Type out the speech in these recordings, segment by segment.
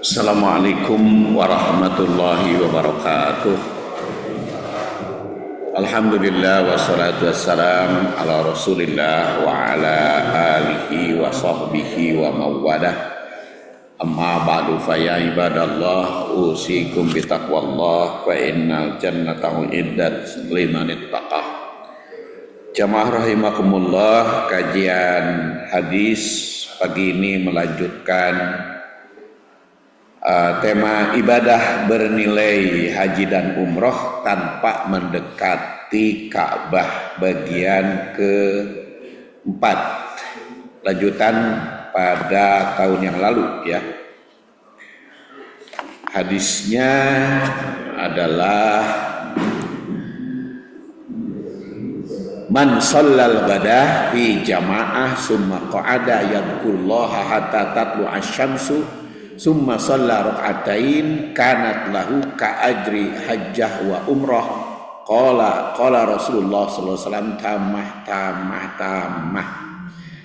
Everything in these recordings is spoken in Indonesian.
Assalamualaikum warahmatullahi wabarakatuh. Alhamdulillah wassalatu wassalam ala rasulillah wa ala alihi wa sahbihi wa mawadah. Amma ba'du fa ya ibadallah usikum bitaqwallah wa innal jannata uiddat liman ittaqah. Jamaah rahimakumullah, kajian hadis pagi ini melanjutkan tema ibadah bernilai haji dan umroh tanpa mendekati Ka'bah bagian keempat, lanjutan pada tahun yang lalu ya. Hadisnya adalah man shallal ghada fi jamaah summa qa'ada yadhkurullaha hatta tatlu asy-syamsu summa shalla rak'atain kanat lahu ka ajri hajjah wa umrah. Qala Rasulullah sallallahu alaihi wasallam tamah.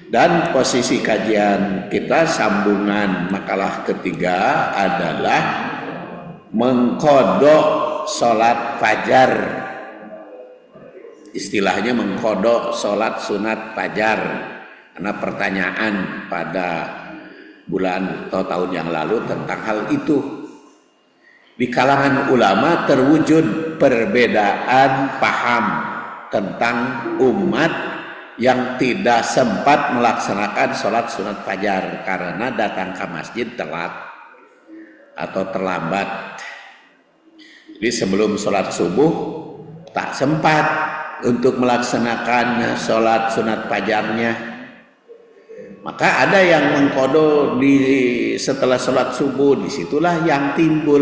Dan posisi kajian kita sambungan makalah ketiga adalah mengkodok salat fajar. Istilahnya mengkodok salat sunat fajar. Karena pertanyaan pada bulan atau tahun yang lalu tentang hal itu. Di kalangan ulama terwujud perbedaan paham tentang umat yang tidak sempat melaksanakan sholat sunat fajar karena datang ke masjid telat atau terlambat. Jadi sebelum sholat subuh tak sempat untuk melaksanakan sholat sunat fajarnya. Maka ada yang mengkodo setelah sholat subuh. Disitulah yang timbul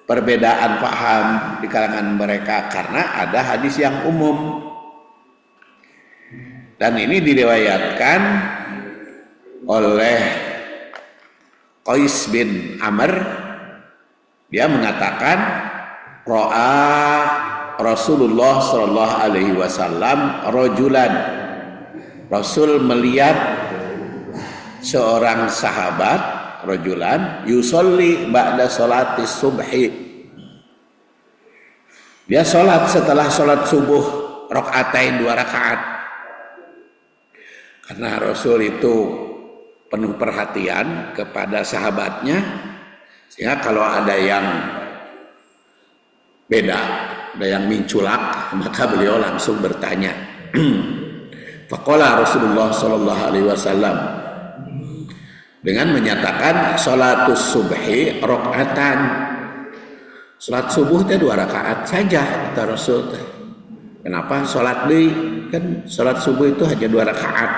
perbedaan paham di kalangan mereka karena ada hadis yang umum. Dan ini diriwayatkan oleh Qais bin Amr. Dia mengatakan ra'a Rasulullah sallallahu alaihi wasallam rajulan. Rasul melihat seorang sahabat rajulan yusolli ba'da sholatis subhi. Dia sholat setelah sholat subuh rakaatain 2 rakaat. Karena Rasul itu penuh perhatian kepada sahabatnya, sehingga kalau ada yang beda, ada yang minculak, maka beliau langsung bertanya. Faqala Rasulullah sallallahu alaihi wasallam dengan menyatakan sholatus subhi rakaatan. Salat subuh itu 2 rakaat saja kata Rasul. Kenapa sholat deui? Kan salat subuh itu hanya 2 rakaat.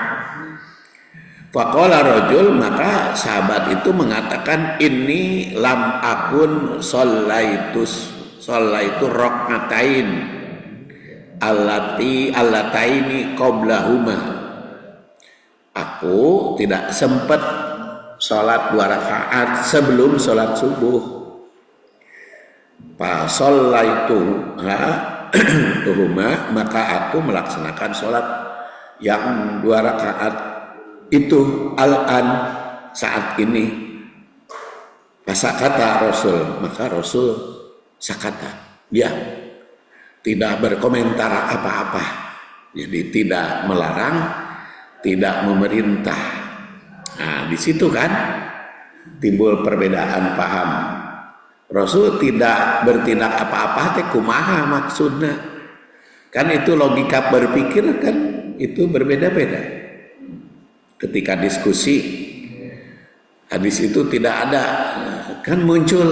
Faqala rajul, maka sahabat itu mengatakan inni lam akun shallaitu rakaatain allataini qablahuma. Aku tidak sempat sholat 2 rakaat sebelum sholat subuh. Fa shallaitu tuhuma, maka aku melaksanakan sholat yang 2 rakaat itu al-an saat ini. Fasakata Rasul, maka Rasul sakata, dia tidak berkomentar apa-apa. Jadi tidak melarang, tidak memerintah. Nah, di situ kan timbul perbedaan paham. Rasul tidak bertindak apa-apa, teh kumaha maksudnya. Kan itu logika berpikir kan itu berbeda-beda. Ketika diskusi hadis itu tidak ada, kan muncul.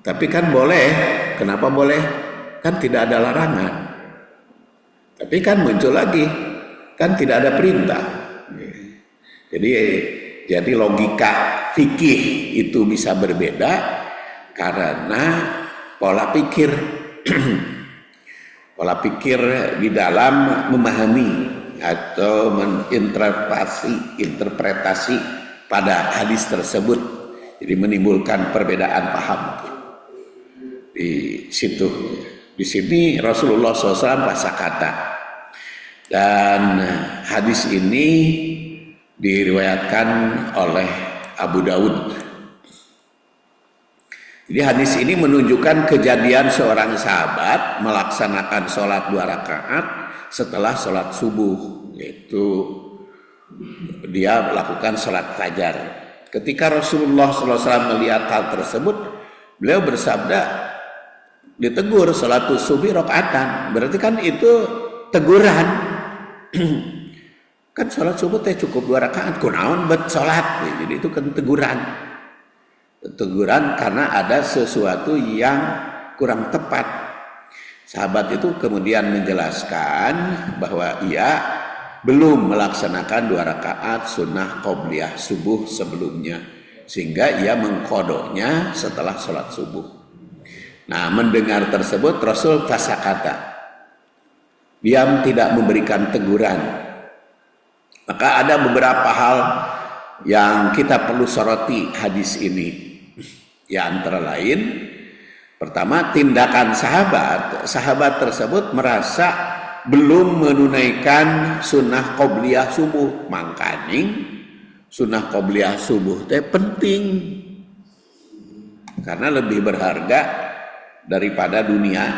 Tapi kan boleh, kenapa boleh? Kan tidak ada larangan. Tapi kan muncul lagi, kan tidak ada perintah. Jadi logika fikih itu bisa berbeda karena pola pikir di dalam memahami atau menginterpretasi pada hadis tersebut. Jadi menimbulkan perbedaan paham di situ. Di sini Rasulullah SAW pasakata. Dan hadis ini diriwayatkan oleh Abu Daud Jadi hadis ini menunjukkan kejadian seorang sahabat melaksanakan sholat 2 rakaat setelah sholat subuh, yaitu dia melakukan sholat fajar. Ketika Rasulullah SAW melihat hal tersebut, beliau bersabda, ditegur sholat subuh rakaatan, berarti kan itu teguran. Kan sholat subuh teh cukup 2 rakaat, kunaon bet sholat, jadi itu kan teguran karena ada sesuatu yang kurang tepat. Sahabat itu kemudian menjelaskan bahwa ia belum melaksanakan 2 rakaat sunnah qobliyah subuh sebelumnya, sehingga ia mengkodoknya setelah sholat subuh. Nah, mendengar tersebut Rasul fasakata, diam, tidak memberikan teguran. Maka ada beberapa hal yang kita perlu soroti hadis ini. Ya, antara lain, pertama, tindakan sahabat tersebut merasa belum menunaikan sunnah qobliyah subuh. Mangkaning sunnah qobliyah subuh teh penting karena lebih berharga daripada dunia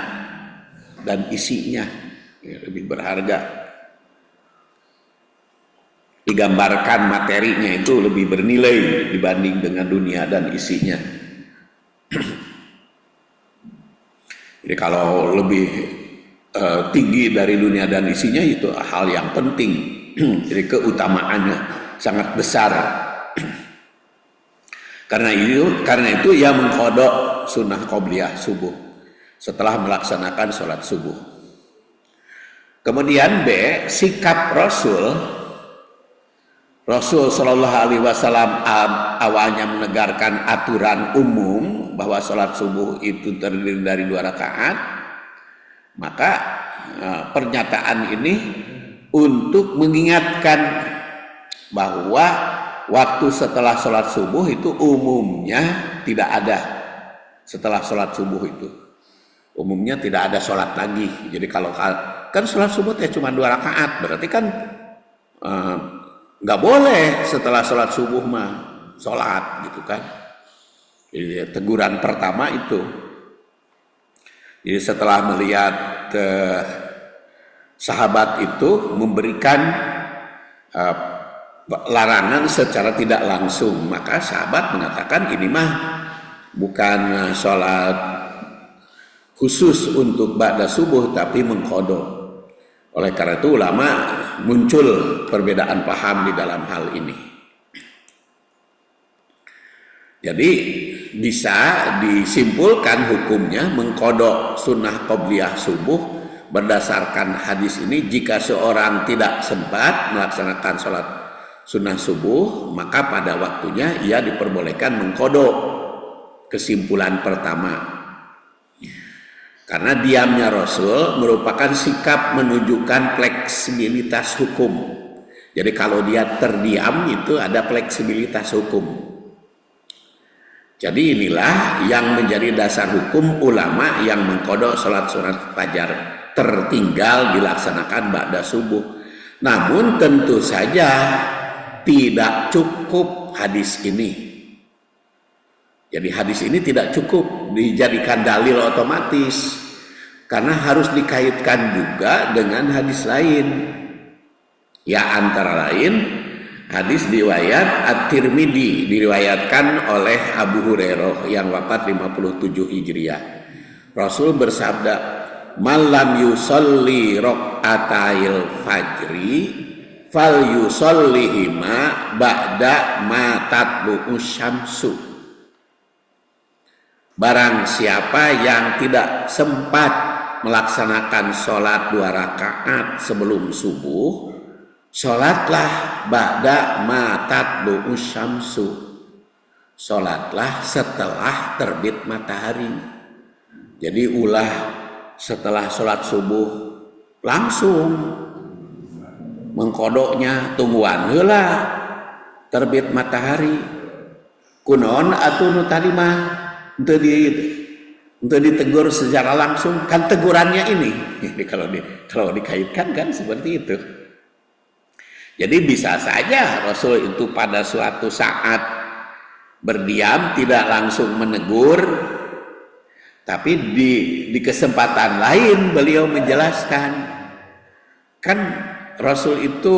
dan isinya, ya, lebih berharga. Digambarkan materinya itu lebih bernilai dibanding dengan dunia dan isinya. Jadi kalau lebih tinggi dari dunia dan isinya itu hal yang penting. Jadi keutamaannya sangat besar. Karena itu ia mengkodok sunnah qobliyah subuh setelah melaksanakan sholat subuh. Kemudian B, sikap Rasul Shallallahu Alaihi Wasallam awalnya menegarkan aturan umum bahwa sholat subuh itu terdiri dari 2 rakaat, maka pernyataan ini untuk mengingatkan bahwa waktu setelah sholat subuh itu umumnya tidak ada. Setelah sholat subuh itu umumnya tidak ada sholat lagi. Jadi kalau kan sholat subuh cuma 2 rakaat, berarti kan nggak boleh setelah sholat subuh mah sholat gitu kan. Jadi teguran pertama itu. Jadi setelah melihat sahabat itu memberikan larangan secara tidak langsung, maka sahabat mengatakan ini mah bukan sholat khusus untuk ba'da subuh tapi mengkodok. Oleh karena itu ulama muncul perbedaan paham di dalam hal ini. Jadi bisa disimpulkan hukumnya mengkodok sunnah qobliyah subuh berdasarkan hadis ini. Jika seorang tidak sempat melaksanakan sholat sunnah subuh, maka pada waktunya ia diperbolehkan mengkodok. Kesimpulan pertama, karena diamnya Rasul merupakan sikap menunjukkan fleksibilitas hukum. Jadi kalau dia terdiam itu ada fleksibilitas hukum. Jadi inilah yang menjadi dasar hukum ulama yang mengkodok sholat sunat fajar tertinggal dilaksanakan ba'da subuh. Namun tentu saja tidak cukup hadis ini. Jadi hadis ini tidak cukup dijadikan dalil otomatis, karena harus dikaitkan juga dengan hadis lain. Ya, antara lain hadis riwayat At-Tirmidzi, diriwayatkan oleh Abu Hurairah yang wafat 57 Hijriah. Rasul bersabda, "Man lam yusolli raq'atail fajri fal yusallihima ba'da ma tatlu'us syamsu." Barang siapa yang tidak sempat melaksanakan sholat 2 rakaat sebelum subuh, sholatlah ba'da ma tatlu'us syamsu, sholatlah setelah terbit matahari. Jadi ulah setelah sholat subuh langsung mengkodoknya, tungguan heula terbit matahari. Kunaon atuh nu tadi mah untuk ditegur secara langsung, kan tegurannya ini. Jadi kalau dikaitkan kan seperti itu. Jadi bisa saja Rasul itu pada suatu saat berdiam, tidak langsung menegur, Tapi di kesempatan lain beliau menjelaskan, kan Rasul itu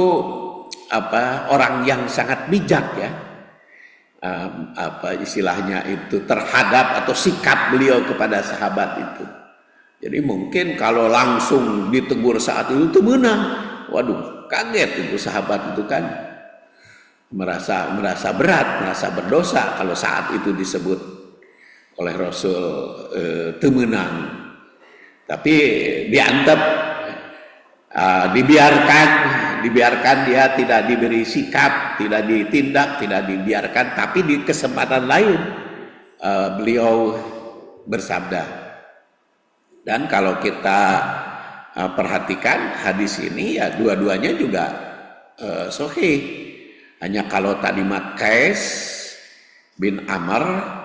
orang yang sangat bijak ya, istilahnya itu terhadap atau sikap beliau kepada sahabat itu. Jadi mungkin kalau langsung ditegur saat itu menang, waduh kaget itu sahabat itu kan, merasa berat, merasa berdosa kalau saat itu disebut oleh Rasul temenang. Tapi diantep, dibiarkan dia tidak diberi sikap, tidak ditindak, tidak dibiarkan. Tapi di kesempatan lain beliau bersabda. Dan kalau kita perhatikan hadis ini ya dua-duanya juga sahih. Hanya kalau tadi Qais bin Amr,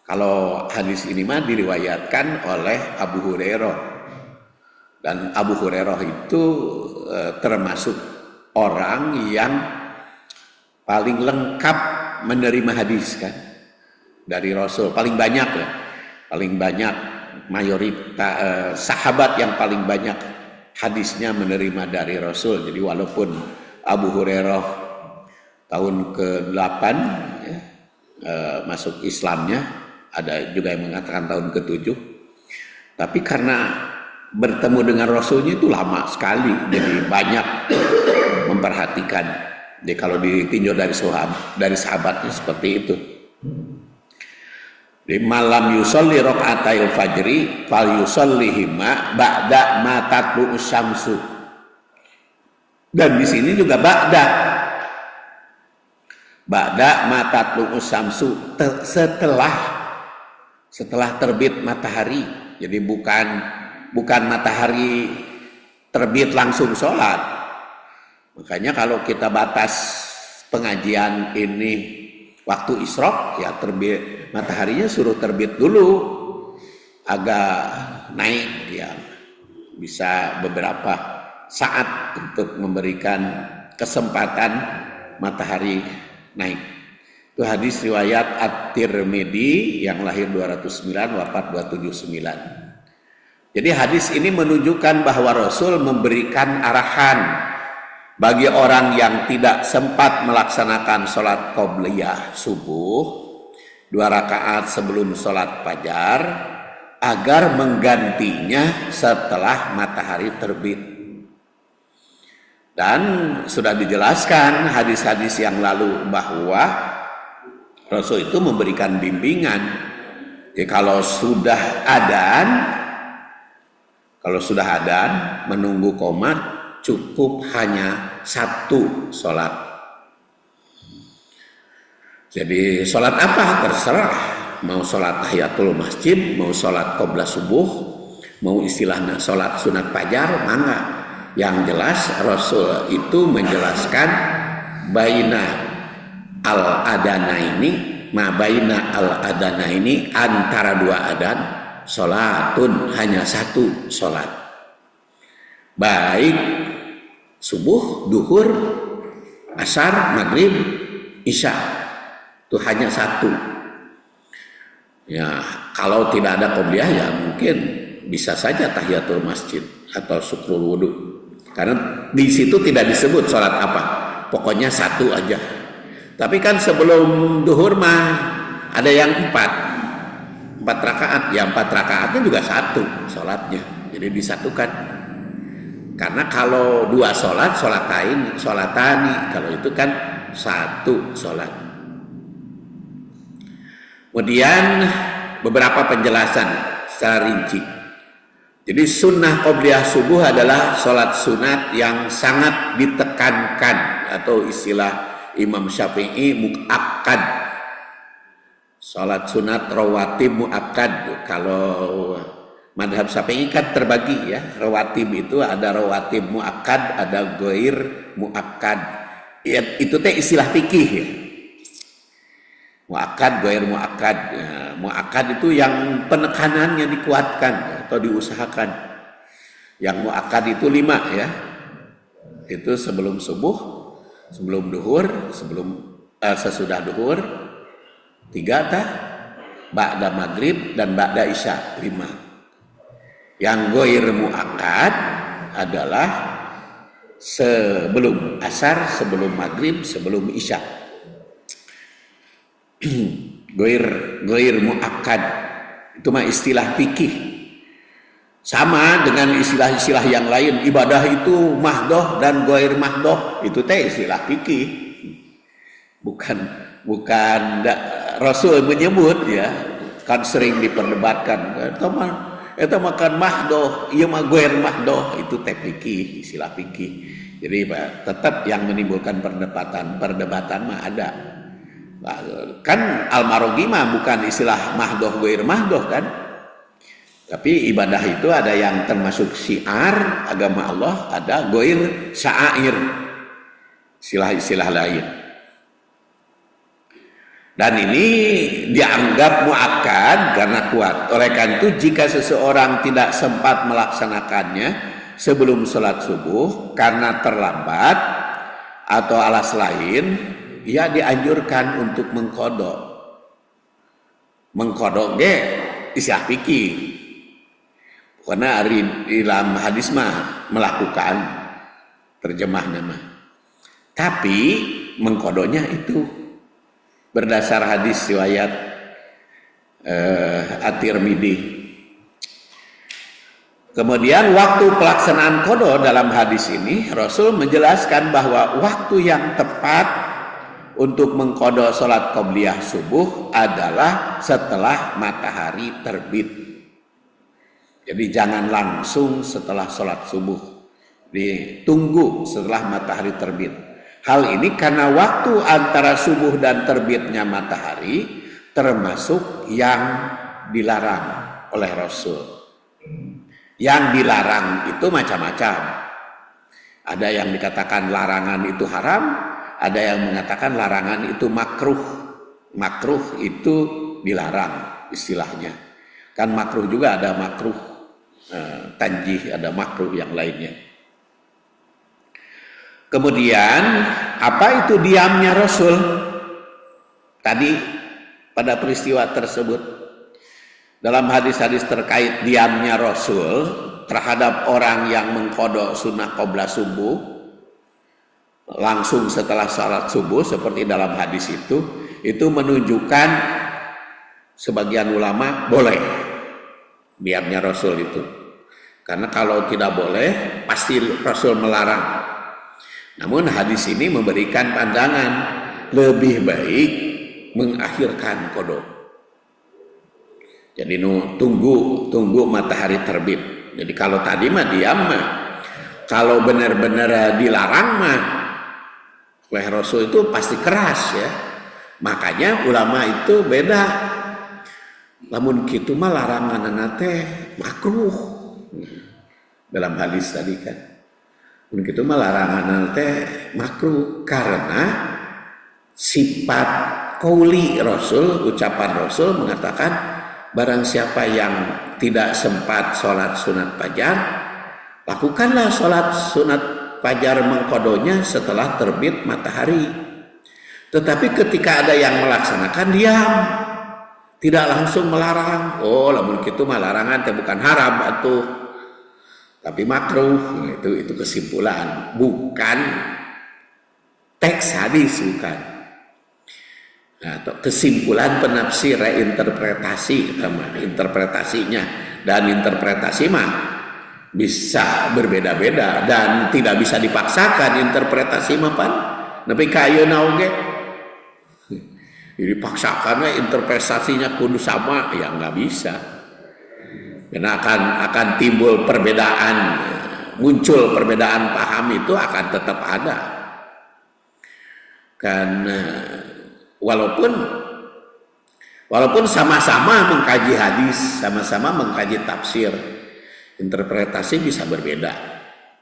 kalau hadis ini mah diriwayatkan oleh Abu Hurairah. Dan Abu Hurairah itu termasuk orang yang paling lengkap menerima hadis kan dari Rasul, paling banyak ya, paling banyak mayoritas sahabat yang paling banyak hadisnya menerima dari Rasul. Jadi walaupun Abu Hurairah tahun ke-8 ya, masuk Islamnya, ada juga yang mengatakan tahun ke-7, tapi karena bertemu dengan Rasulnya itu lama sekali, jadi banyak memperhatikan. Jadi kalau ditinjau dari sahabatnya seperti itu. Di malam yusolli rakaatail fajri fal yusallihima ba'da ma tatlu'us syamsu. Dan di sini juga ba'da ma tatlu'us syamsu, setelah terbit matahari. Jadi bukan matahari terbit langsung sholat. Makanya kalau kita batas pengajian ini waktu isyraq ya, terbit mataharinya suruh terbit dulu, agak naik ya, bisa beberapa saat untuk memberikan kesempatan matahari naik. Itu hadis riwayat At-Tirmidzi yang lahir 209 wafat 279. Jadi hadis ini menunjukkan bahwa Rasul memberikan arahan bagi orang yang tidak sempat melaksanakan sholat qobliyah subuh 2 rakaat sebelum sholat fajar, agar menggantinya setelah matahari terbit. Dan sudah dijelaskan hadis-hadis yang lalu bahwa Rasul itu memberikan bimbingan. Jadi kalau sudah adzan menunggu qomat, cukup hanya 1 sholat. Jadi sholat apa? Terserah. Mau sholat tahiyatul masjid, mau sholat qobliyah subuh, mau istilahnya sholat sunat fajar, mangga. Yang jelas Rasul itu menjelaskan baina al-adana ini antara 2 adzan sholatun, hanya 1 sholat. Baik subuh, duhur, asar, maghrib, isya, itu hanya 1. Ya, kalau tidak ada qobliyah ya mungkin bisa saja tahiyatul masjid atau syukrul wudu. Karena di situ tidak disebut sholat apa, pokoknya 1 aja. Tapi kan sebelum duhur mah ada yang 4 rakaat, ya 4 rakaatnya juga 1 sholatnya, jadi disatukan. Karena kalau 2 sholat, sholatani, kalau itu kan 1 sholat. Kemudian beberapa penjelasan secara rinci. Jadi sunnah qobliyah subuh adalah sholat sunat yang sangat ditekankan, atau istilah Imam Syafi'i mu'akkad. Sholat sunat rawatib mu'akkad. Kalau madhab Syafi'i kan terbagi ya, rawatib itu ada rawatib mu'akkad, ada ghair mu'akkad. Ya, itu teh istilah fikih ya. Mu'akkad, ghair mu'akkad. Ya, mu'akkad itu yang penekanannya dikuatkan atau diusahakan. Yang mu'akkad itu 5 ya. Itu sebelum subuh, sebelum duhur, sesudah duhur, 3 tah. ba'da maghrib dan ba'da isya 5. Yang ghair muakkad adalah sebelum asar, sebelum maghrib, sebelum isya. Ghair muakkad itu mah istilah fikih. Sama dengan istilah-istilah yang lain, ibadah itu mahdoh dan ghair mahdoh, itu teh istilah fikih. Bukan Rasul menyebut ya, kan sering diperdebatkan. Itu makan mahdoh, iya mah ghair mahdoh, itu teh fikih, istilah fikih. Jadi tetap yang menimbulkan perdebatan mah ada. Kan al-maroghi mah bukan istilah mahdoh ghair mahdoh kan. Tapi ibadah itu ada yang termasuk syiar agama Allah, ada ghair sya'air, istilah-istilah lain. Dan ini dianggap muakkad karena kuat. Oleh karena itu jika seseorang tidak sempat melaksanakannya sebelum sholat subuh karena terlambat atau alas lain, ia dianjurkan untuk mengkodok. Mengkodok ge istilah fikih. Karena dalam hadis mah melakukan terjemah nama. Tapi mengkodoknya itu berdasar hadis riwayat At-Tirmidzi. Kemudian waktu pelaksanaan qada dalam hadis ini Rasul menjelaskan bahwa waktu yang tepat untuk mengqada salat qabliyah subuh adalah setelah matahari terbit. Jadi jangan langsung setelah salat subuh, ditunggu setelah matahari terbit. Hal ini karena waktu antara subuh dan terbitnya matahari termasuk yang dilarang oleh Rasul. Yang dilarang itu macam-macam. Ada yang dikatakan larangan itu haram, ada yang mengatakan larangan itu makruh. Makruh itu dilarang istilahnya. Kan makruh juga ada makruh tanjih, ada makruh yang lainnya. Kemudian apa itu diamnya Rasul tadi pada peristiwa tersebut? Dalam hadis-hadis terkait diamnya Rasul terhadap orang yang mengqada sunnah qabla subuh langsung setelah salat subuh seperti dalam hadis itu menunjukkan sebagian ulama boleh diamnya Rasul itu. Karena kalau tidak boleh pasti Rasul melarang. Namun hadis ini memberikan pandangan lebih baik mengakhirkan qada. Jadi tunggu matahari terbit. Jadi kalau tadi mah diam mah, kalau benar-benar dilarang mah oleh Rasul itu pasti keras ya. Makanya ulama itu beda. Lamun kitu mah larangan teh makruh. Dalam hadis tadi kan. Begitu mah larangan teh makruh karena sifat qauli Rasul, ucapan Rasul mengatakan barang siapa yang tidak sempat sholat sunat fajar, lakukanlah sholat sunat fajar mengqadonya setelah terbit matahari. Tetapi ketika ada yang melaksanakan diam, tidak langsung melarang. Oh, lamun kitu mah larangan teh bukan haram atuh. Tapi makruh, itu kesimpulan, bukan teks hadis, bukan. Nah, kesimpulan penafsir, interpretasi, interpretasinya, dan interpretasi mah bisa berbeda-beda dan tidak bisa dipaksakan interpretasi mah pan. Tapi kayu nauge, dipaksakan interpretasinya kudu sama, ya nggak bisa. Karena akan timbul perbedaan, muncul perbedaan paham itu akan tetap ada. Karena walaupun sama-sama mengkaji hadis, sama-sama mengkaji tafsir, interpretasi bisa berbeda.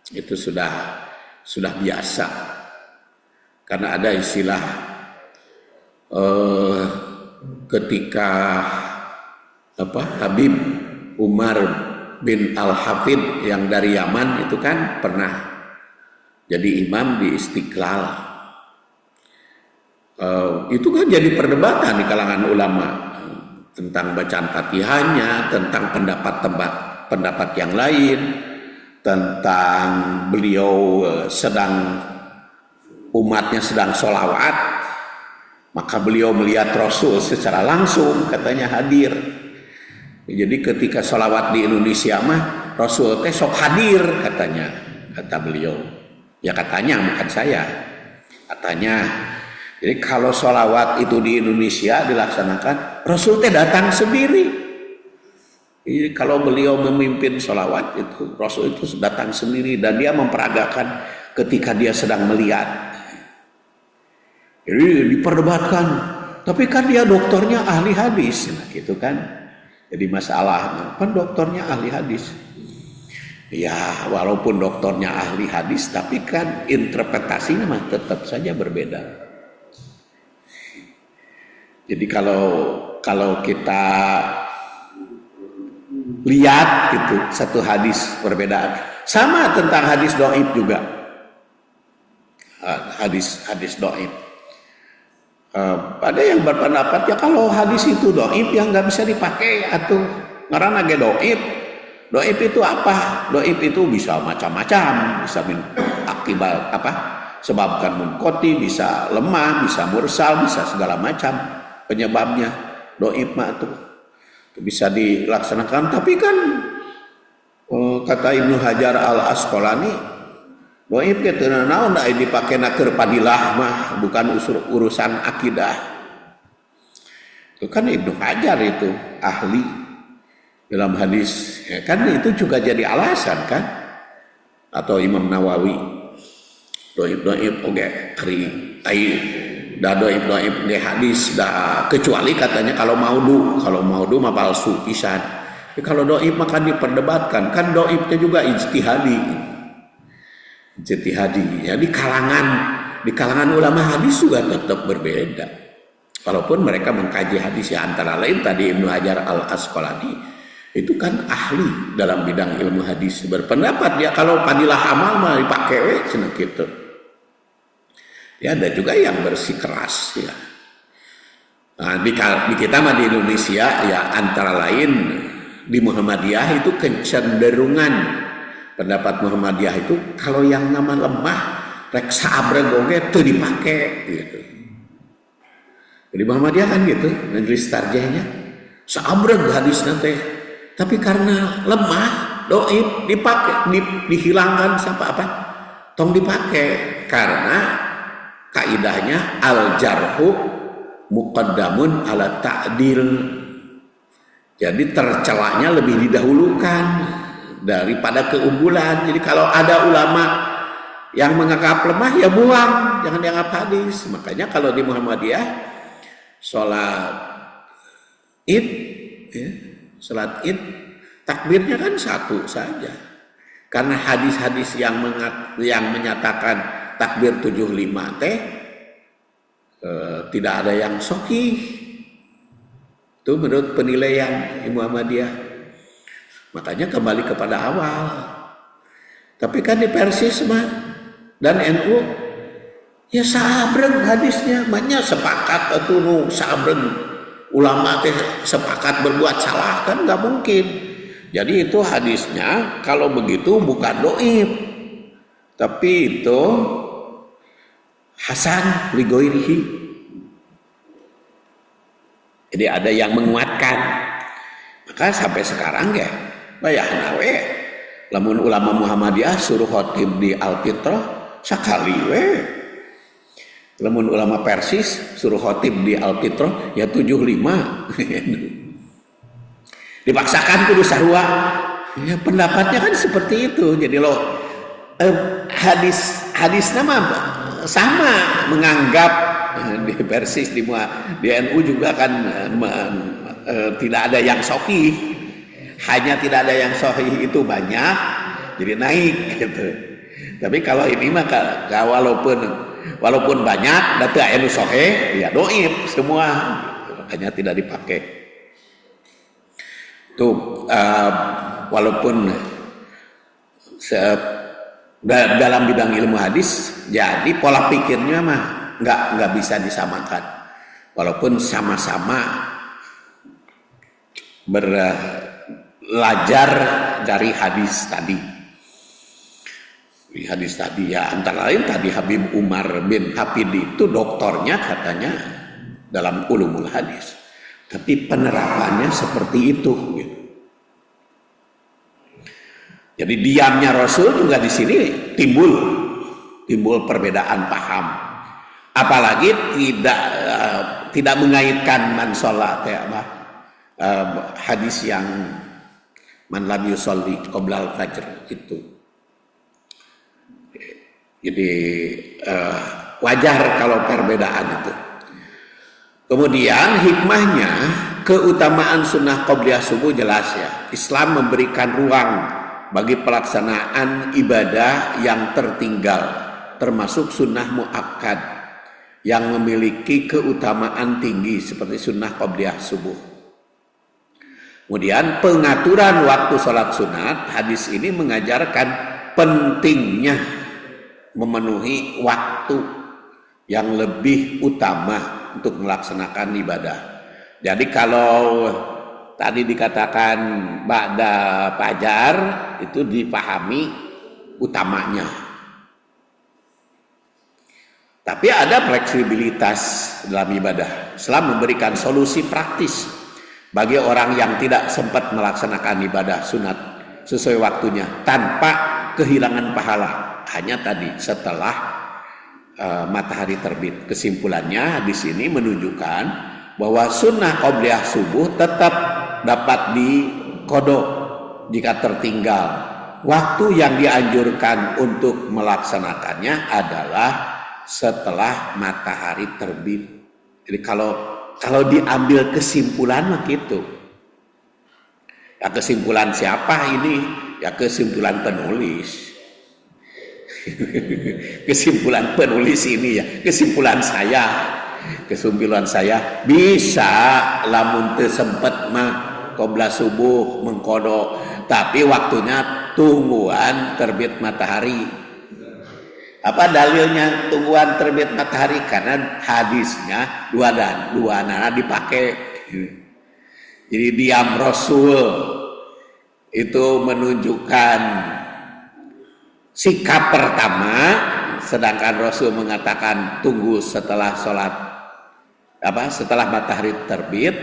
Itu sudah biasa. Karena ada istilah ketika Habib Umar bin Al-Hafid yang dari Yaman itu kan pernah jadi imam di Istiqlal. Itu kan jadi perdebatan di kalangan ulama. tentang bacaan Fatihahnya, tentang pendapat yang lain, tentang beliau umatnya sedang sholawat, maka beliau melihat Rasul secara langsung, katanya hadir. Jadi ketika sholawat di Indonesia mah Rasul teh sok hadir, katanya, kata beliau. Ya katanya, bukan saya, katanya. Jadi kalau sholawat itu di Indonesia dilaksanakan, Rasul teh datang sendiri. Jadi kalau beliau memimpin sholawat itu, Rasul itu datang sendiri dan dia memperagakan ketika dia sedang melihat. Jadi diperdebatkan, tapi kan dia dokternya ahli hadis, nah, gitu kan. Jadi masalahnya, kan dokternya ahli hadis. Ya walaupun dokternya ahli hadis, tapi kan interpretasinya mah tetap saja berbeda. Jadi kalau kita lihat gitu satu hadis perbedaan, sama tentang hadis dhaif juga, hadis dhaif. Ada yang berpendapat ya kalau hadis itu dhaif yang nggak bisa dipakai atau ngaranna ge dhaif. Dhaif itu apa? Dhaif itu bisa macam-macam, bisa akibat sebabkan munqati, bisa lemah, bisa mursal, bisa segala macam. Penyebabnya dhaif mah itu bisa dilaksanakan, tapi kan kata Ibnu Hajar Al-Asqalani, dhaif ge teu naon da dipakena keur padilah mah, bukan urusan akidah. Itu kan Ibnu Hajar itu ahli dalam hadis, ya kan itu juga jadi alasan kan, atau Imam Nawawi dhaif oge ari dah dhaif ge hadis dah, kecuali katanya kalau maudu mah palsu pisan. Ya, kalau dhaif maka diperdebatkan, kan dhaif itu juga ijtihadi. Ya, di kalangan ulama hadis juga tetap berbeda. Walaupun mereka mengkaji hadis, ya antara lain tadi Ibnu Hajar Al-Asqalani itu kan ahli dalam bidang ilmu hadis, berpendapat ya kalau padilah amal mah dipakai we cenah kitu. Ya ada juga yang bersikeras ya. Nah, di kita mah di Indonesia ya antara lain di Muhammadiyah itu kecenderungan pendapat Muhammadiyah itu kalau yang nama lemah rek saabreg oge teu dipake gitu. Jadi Muhammadiyah kan gitu, majelis tarjihnya saabreg hadis teh. Tapi karena lemah, dhaif dipake, dihilangkan sampai apa? Tong dipake karena kaidahnya al-jarhu muqaddamun ala ta'dil. Jadi tercelanya lebih didahulukan daripada keunggulan. Jadi kalau ada ulama yang menganggap lemah ya buang, jangan dianggap hadis. Makanya kalau di Muhammadiyah sholat Id ya, sholat Id takbirnya kan satu saja. Karena hadis-hadis yang menyatakan takbir 75 teh tidak ada yang sahih. Itu menurut penilaian Muhammadiyah. Makanya kembali kepada awal. Tapi kan di Persis mah dan NU ya sabreng hadisnya, banyak sepakat atau nu sabreng ulama teh sepakat berbuat salah, kan nggak mungkin. Jadi itu hadisnya kalau begitu bukan dhaif, tapi itu hasan li ghairihi. Jadi ada yang menguatkan. Maka sampai sekarang ya bayahna we lamun ulama Muhammadiyah suruh khotib di Al-Fitrah sakali we. Lamun ulama Persis suruh khotib di Al-Fitrah ya 75. Dipaksakan kudu sarua. Ya pendapatnya kan seperti itu. Jadi hadis nama sama menganggap di Persis di NU juga kan tidak ada yang sahih, hanya tidak ada yang sahih itu banyak jadi naik gitu. Tapi kalau ini maka walaupun banyak data anu sahih ya dhaif semua, makanya tidak dipakai. Tuh walaupun dalam bidang ilmu hadis jadi pola pikirnya mah nggak bisa disamakan, walaupun sama-sama belajar dari hadis tadi. Di hadis tadi ya antara lain tadi Habib Umar bin Hafid itu doktornya katanya dalam ulumul hadis. Tapi penerapannya seperti itu gitu. Jadi diamnya Rasul juga di sini timbul perbedaan paham. Apalagi tidak mengaitkan man sholat hadis yang man lam yusolli qoblal fajr itu. Jadi wajar kalau perbedaan itu. Kemudian hikmahnya keutamaan sunnah qobliyah subuh jelas ya. Islam memberikan ruang bagi pelaksanaan ibadah yang tertinggal, termasuk sunnah muakkad yang memiliki keutamaan tinggi seperti sunnah qobliyah subuh. Kemudian pengaturan waktu sholat sunat, hadis ini mengajarkan pentingnya memenuhi waktu yang lebih utama untuk melaksanakan ibadah. Jadi kalau tadi dikatakan ba'da fajar itu dipahami utamanya. Tapi ada fleksibilitas dalam ibadah. Islam memberikan solusi praktis bagi orang yang tidak sempat melaksanakan ibadah sunat sesuai waktunya tanpa kehilangan pahala. Hanya tadi setelah matahari terbit. Kesimpulannya di sini menunjukkan bahwa sunnah qobliyah subuh tetap dapat diqodho jika tertinggal. Waktu yang dianjurkan untuk melaksanakannya adalah setelah matahari terbit. Jadi kalau diambil kesimpulan begitu. Ya kesimpulan siapa ini? Ya kesimpulan penulis. Kesimpulan penulis ini ya, kesimpulan saya bisa lamun teu sempet mah qobla subuh mengqodho, tapi waktunya tungguan terbit matahari. Apa dalilnya tungguan terbit matahari? Karena hadisnya dua nana dipakai. Jadi diam Rasul itu menunjukkan sikap pertama, sedangkan Rasul mengatakan tunggu setelah setelah matahari terbit.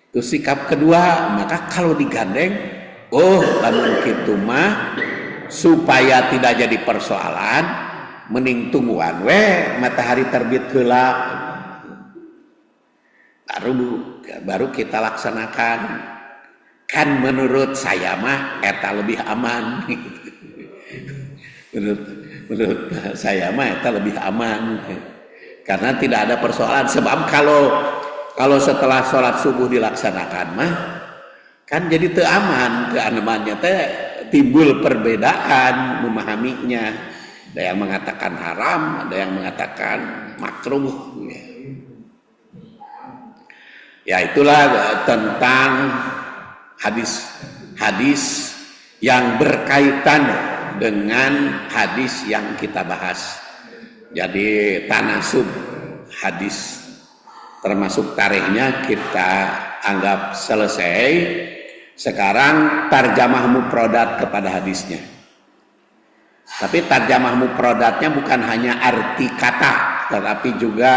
Itu sikap kedua. Maka kalau digandeng, lamun kitu mah supaya tidak jadi persoalan, mending tungguan matahari terbit heula. Baru kita laksanakan. Kan menurut saya mah eta lebih aman. Menurut saya mah itu lebih aman karena tidak ada persoalan. Sebab kalau setelah sholat subuh dilaksanakan mah kan jadi teu aman, keanemannya teh timbul perbedaan memahaminya. Ada yang mengatakan haram, ada yang mengatakan makruh. Ya itulah tentang hadis yang berkaitan dengan hadis yang kita bahas. Jadi tanasub hadis termasuk tarikhnya kita anggap selesai. Sekarang tarjamah mufradat kepada hadisnya. Tapi tarjamah mufradatnya bukan hanya arti kata, tetapi juga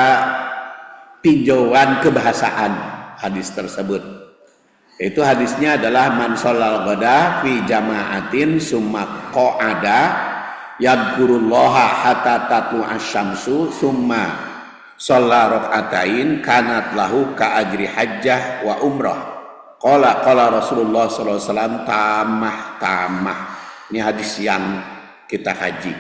tinjauan kebahasaan hadis tersebut. Itu hadisnya adalah man sholal ghada fi jama'atin summa qa'ada yadhkurullaha hatta tatlu asyamsu summa shalla raka'atain kanat lahu ka ajri hajjah wa umrah. Qala Rasulullah sallallahu alaihi wasallam tamah. Ini hadis yang kita kaji.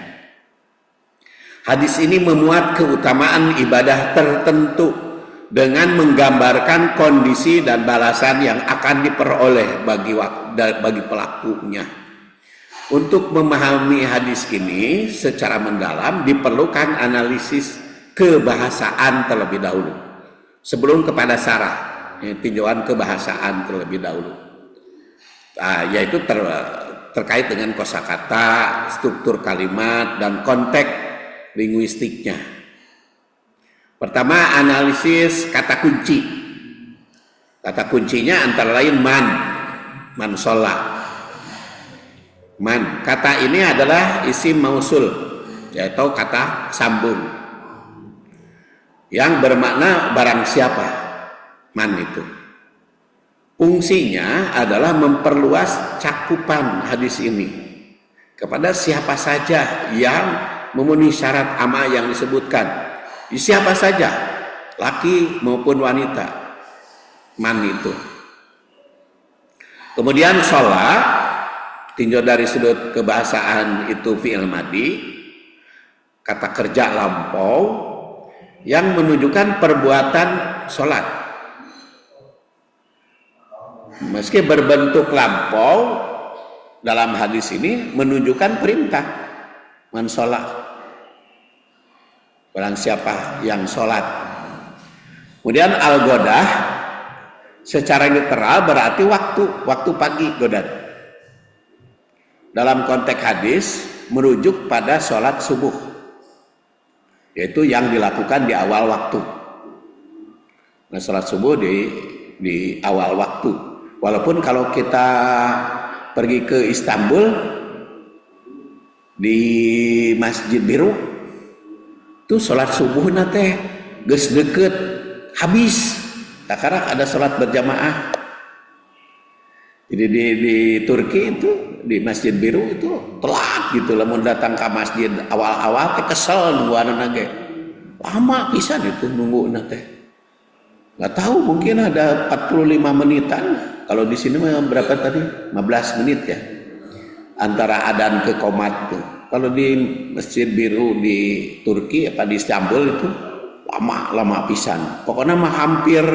Hadis ini memuat keutamaan ibadah tertentu dengan menggambarkan kondisi dan balasan yang akan diperoleh bagi pelakunya. Untuk memahami hadis ini secara mendalam diperlukan analisis kebahasaan terlebih dahulu sebelum kepada syarah, tinjauan kebahasaan terlebih dahulu. Yaitu terkait dengan kosakata, struktur kalimat dan konteks linguistiknya. Pertama, analisis kata kunci. Kata kuncinya antara lain man sholat. Man, kata ini adalah isim mausul, yaitu kata sambung yang bermakna barang siapa. Man itu fungsinya adalah memperluas cakupan hadis ini kepada siapa saja yang memenuhi syarat ama yang disebutkan. Siapa saja, laki maupun wanita. Man itu. Kemudian sholat tinjau dari sudut kebahasaan itu fi'il madhi, kata kerja lampau yang menunjukkan perbuatan sholat. Meski berbentuk lampau, dalam hadis ini menunjukkan perintah man sholat, barang siapa yang sholat. Kemudian al-godah secara literal berarti waktu pagi godat. Dalam konteks hadis merujuk pada sholat subuh, yaitu yang dilakukan di awal waktu. Nah, sholat subuh di awal waktu. Walaupun kalau kita pergi ke Istanbul di Masjid Biru, itu sholat subuh nate geus deket habis. Sekarang ada sholat berjamaah. Jadi di Turki itu di Masjid Biru itu telat gitu lah, mau datang ke masjid awal-awal teh kesel nungguan nage lama pisan itu nunggu nate. Nggak tahu, mungkin ada 45 menitan. Kalau di sini berapa tadi? 15 menit ya antara adzan ke qomat tuh. Kalau di Masjid Biru di Turki apa di Istanbul itu lama pisan. Pokoknya mah hampir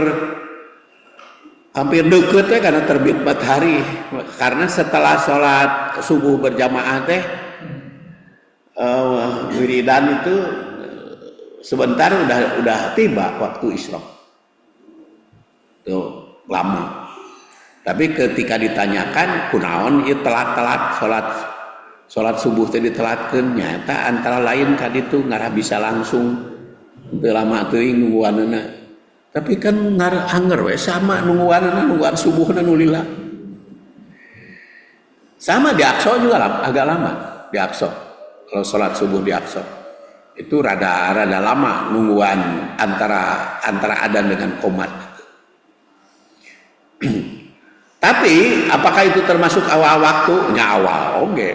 deket ya, karena terbit matahari. Karena setelah sholat subuh berjamaah teh wiridan itu sebentar udah tiba waktu isyraq. Tuh lama. Tapi ketika ditanyakan kunaon ieu telat-telat sholat subuh teh ditelatkeun, nyata antara lain kan itu ngarah bisa langsung teu lama teuing nungguanna. Tapi kan anger we sama nungguan subuhna nulila. Sama di Aqsa juga agak lama di Aqsa. Kalau sholat subuh di Aqsa itu rada lama nungguan antara adzan dengan qomat. Tapi apakah itu termasuk awal waktu? Ya awal, oke.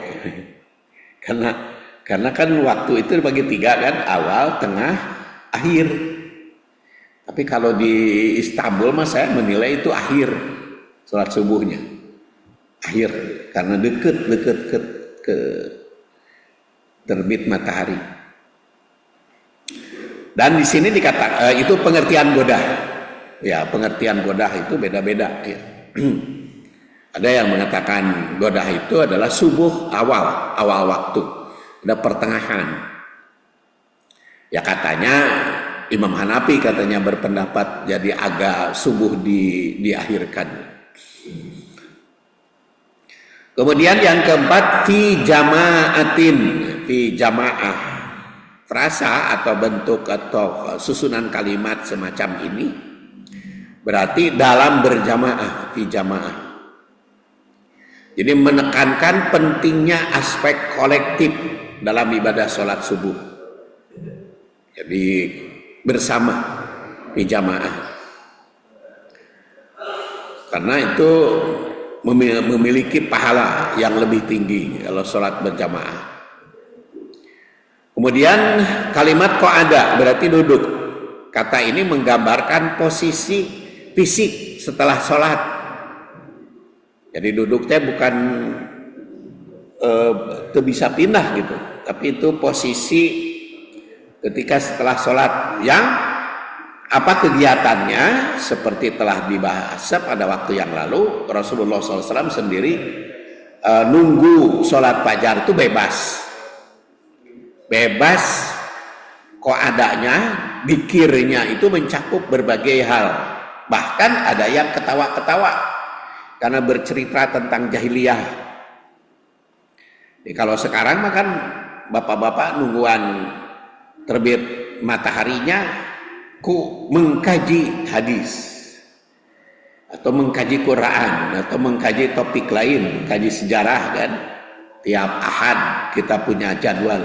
Karena kan waktu itu dibagi 3 kan, awal, tengah, akhir. Tapi kalau di Istanbul mas saya menilai itu akhir sholat subuhnya, akhir karena deket ke terbit matahari. Dan di sini dikatakan itu pengertian godah, ya pengertian godah itu beda-beda. Ya. Ada yang mengatakan godah itu adalah subuh awal waktu, ada pertengahan. Ya katanya Imam Hanafi katanya berpendapat jadi agak subuh diakhirkan. Kemudian yang keempat fi jamaah. Frasa atau bentuk atau susunan kalimat semacam ini berarti dalam berjamaah, fi jamaah. Jadi menekankan pentingnya aspek kolektif dalam ibadah sholat subuh. Jadi bersama di jamaah, karena itu memiliki pahala yang lebih tinggi kalau sholat berjamaah. Kemudian kalimat qa'ada berarti duduk. Kata ini menggambarkan posisi fisik setelah sholat. Jadi duduknya bukan bisa pindah gitu, tapi itu posisi ketika setelah sholat yang apa kegiatannya seperti telah dibahas pada waktu yang lalu. Rasulullah SAW sendiri nunggu sholat fajar itu bebas kok adanya dikirnya itu mencakup berbagai hal, bahkan ada yang ketawa-ketawa karena bercerita tentang jahiliyah. Jadi kalau sekarang mah kan bapak-bapak nungguan terbit mataharinya ku mengkaji hadis. atau mengkaji Quran atau mengkaji topik lain, kaji sejarah kan. Tiap Ahad kita punya jadwal.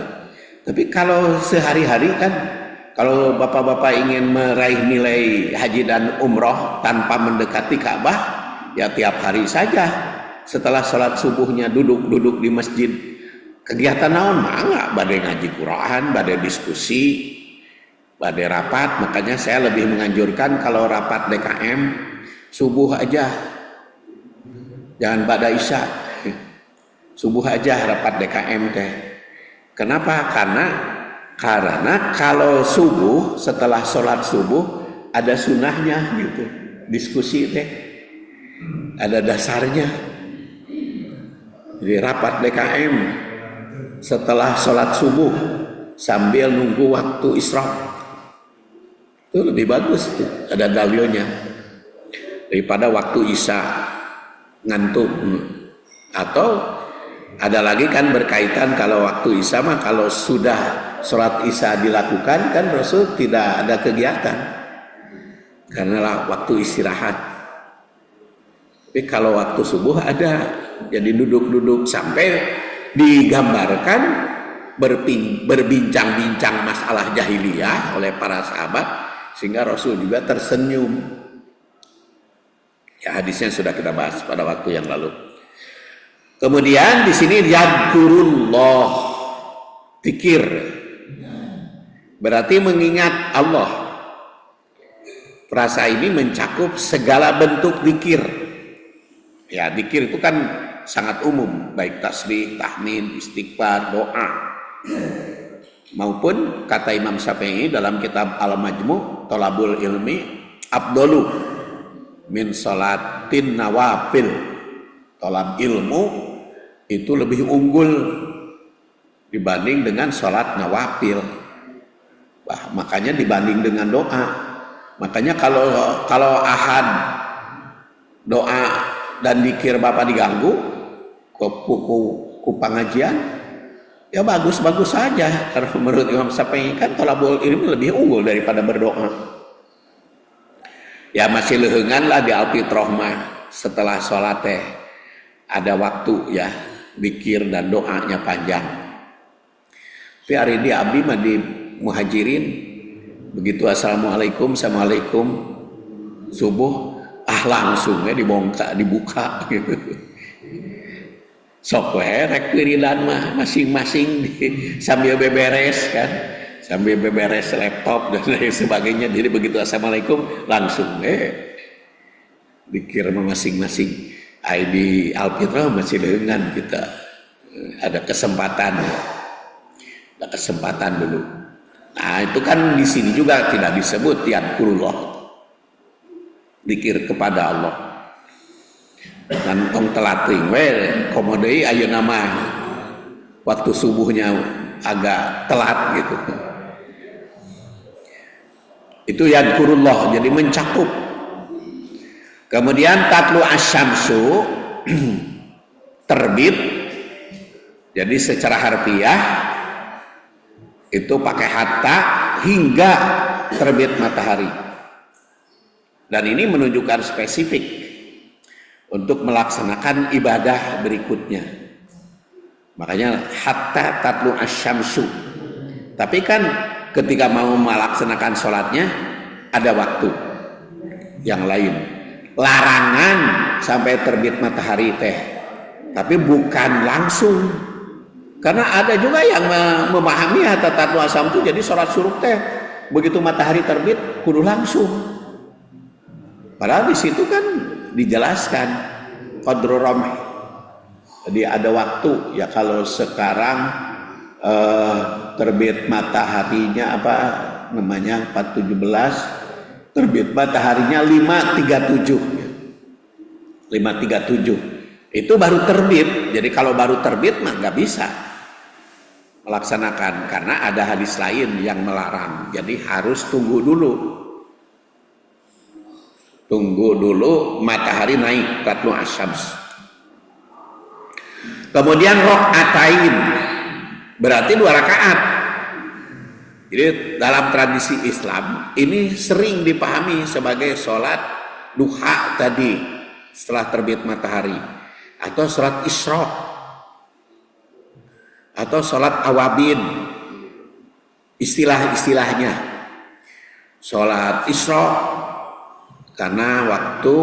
Tapi kalau sehari-hari kan, kalau bapak-bapak ingin meraih nilai haji dan umroh tanpa mendekati Ka'bah, ya tiap hari saja. Setelah sholat subuhnya duduk-duduk di masjid. Kegiatan naon mah badai ngaji Quran, badai diskusi, badai rapat. Makanya saya lebih menganjurkan kalau rapat DKM subuh aja, jangan pada isya. Subuh aja rapat DKM teh. Kenapa? Karena kalau subuh, setelah sholat subuh ada sunahnya gitu, diskusi teh ada dasarnya. Jadi rapat DKM setelah sholat subuh sambil nunggu waktu isyraq itu lebih bagus tuh, ada dalilnya daripada waktu isya ngantuk. Atau ada lagi kan berkaitan kalau waktu isya mah, kalau sudah sholat isya dilakukan kan Rasul tidak ada kegiatan karena waktu istirahat. Tapi kalau waktu subuh ada, jadi duduk-duduk sampai digambarkan berbincang-bincang masalah jahiliyah oleh para sahabat sehingga Rasul juga tersenyum. Ya, hadisnya sudah kita bahas pada waktu yang lalu. Kemudian di sini yadkurullah, zikir, berarti mengingat Allah. Frasa ini mencakup segala bentuk zikir. Ya, zikir itu kan sangat umum, baik tasbih, tahmid, istighfar, doa. Maupun kata Imam Syafi'i dalam kitab Al-Majmu' Thalabul Ilmi, afdalu min sholatin nawafil. Thalab ilmu itu lebih unggul dibanding dengan sholat nawafil. Makanya dibanding dengan doa. Makanya kalau ahad doa dan dikir Bapak diganggu ku pengajian, ya bagus-bagus saja. Karena menurut Imam Syafi'i kan thalabul ilmi lebih unggul daripada berdoa. Ya masih lehengan lah di Alfitrah mah setelah sholat teh ada waktu ya, zikir dan doanya panjang. Tapi hari ini abdi mah di Muhajirin begitu assalamualaikum subuh langsung ya dibuka gitu. Sok we rek wiridan mah masing-masing sambil beberes kan, sambil beberes laptop dan lain sebagainya. Jadi begitu assalamualaikum langsung zikir masing-masing. Di Alfitrah masih dengan kita ada kesempatan dulu. Nah itu kan di sini juga tidak disebut yadkurullah, zikir kepada Allah. Dan tong telating komodei ayo nama waktu subuhnya agak telat gitu. Itu yadkurullah, jadi mencakup. Kemudian tatlu asyamsu terbit, jadi secara harfiah itu pakai hatta hingga terbit matahari. Dan ini menunjukkan spesifik untuk melaksanakan ibadah berikutnya. Makanya hatta tatlu asyamsu. Tapi kan ketika mau melaksanakan sholatnya ada waktu yang lain. Larangan sampai terbit matahari teh, tapi bukan langsung. Karena ada juga yang memahami hatta tatlu asyamsu jadi sholat suruh teh begitu matahari terbit kudu langsung. Padahal di situ kan dijelaskan qadru ramh. Jadi ada waktu ya, kalau sekarang terbit mataharinya apa namanya 417, terbit mataharinya 5.37 itu baru terbit. Jadi kalau baru terbit mah nggak bisa melaksanakan karena ada hadis lain yang melarang. Jadi harus tunggu dulu matahari naik tatlu asyams. Kemudian rokaatain berarti 2 rakaat. Jadi dalam tradisi Islam ini sering dipahami sebagai sholat duha tadi setelah terbit matahari, atau sholat isyraq, atau sholat awabin. Istilah-istilahnya sholat isyraq karena waktu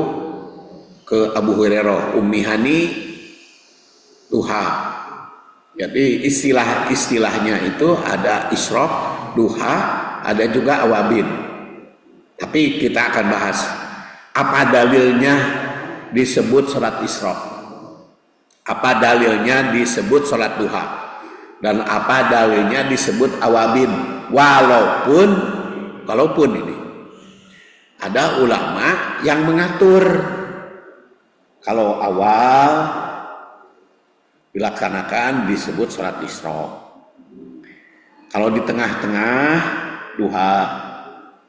ke Abu Hurairah, Ummi Hani duha. Jadi istilah-istilahnya itu ada isyraq, duha, ada juga awabin. Tapi kita akan bahas apa dalilnya disebut sholat isyraq, apa dalilnya disebut sholat duha, dan apa dalilnya disebut awabin. Walaupun ini ada ulama yang mengatur kalau awal dilaksanakan disebut sholat isyraq, kalau di tengah-tengah duha.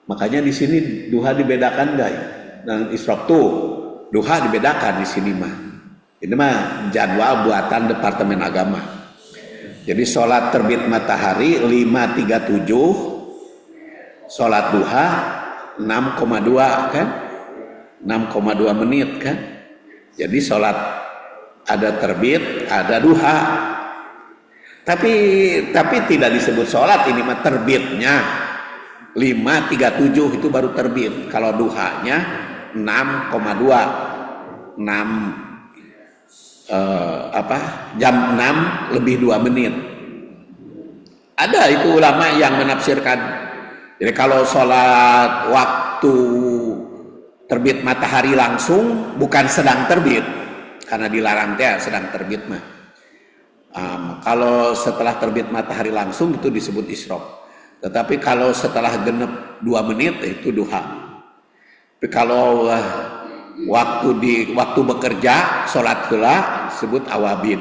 Makanya di sini duha dibedakan enggak ya? Dan isyraq tuh duha dibedakan di sini mah. Ini mah jadwal buatan Departemen Agama. Jadi sholat terbit matahari 5.37, sholat duha 6,2 kan? 6,2 menit kan? Jadi sholat ada terbit, ada duha. Tapi tidak disebut sholat, ini mah terbitnya 5.37 itu baru terbit. Kalau duhanya 6,2, jam 6 lebih 2 menit. Ada itu ulama yang menafsirkan. Jadi kalau sholat waktu terbit matahari langsung bukan sedang terbit, karena dilarang teh sedang terbit mah. Kalau setelah terbit matahari langsung itu disebut isyraq. Tetapi kalau setelah genep 2 menit itu duha. Tapi kalau waktu bekerja sholat heula disebut awabin.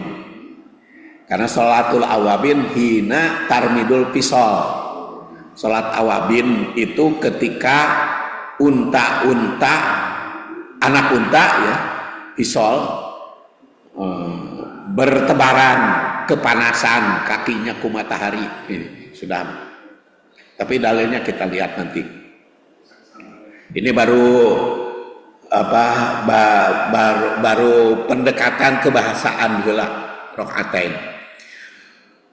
Karena sholatul awabin hina tarmidul pisol. Sholat awabin itu ketika unta, anak unta ya, pisol, bertebaran kepanasan kakinya ku matahari. Ini sudah. Tapi dalilnya kita lihat nanti. Ini baru pendekatan kebahasaan heula rokaatain.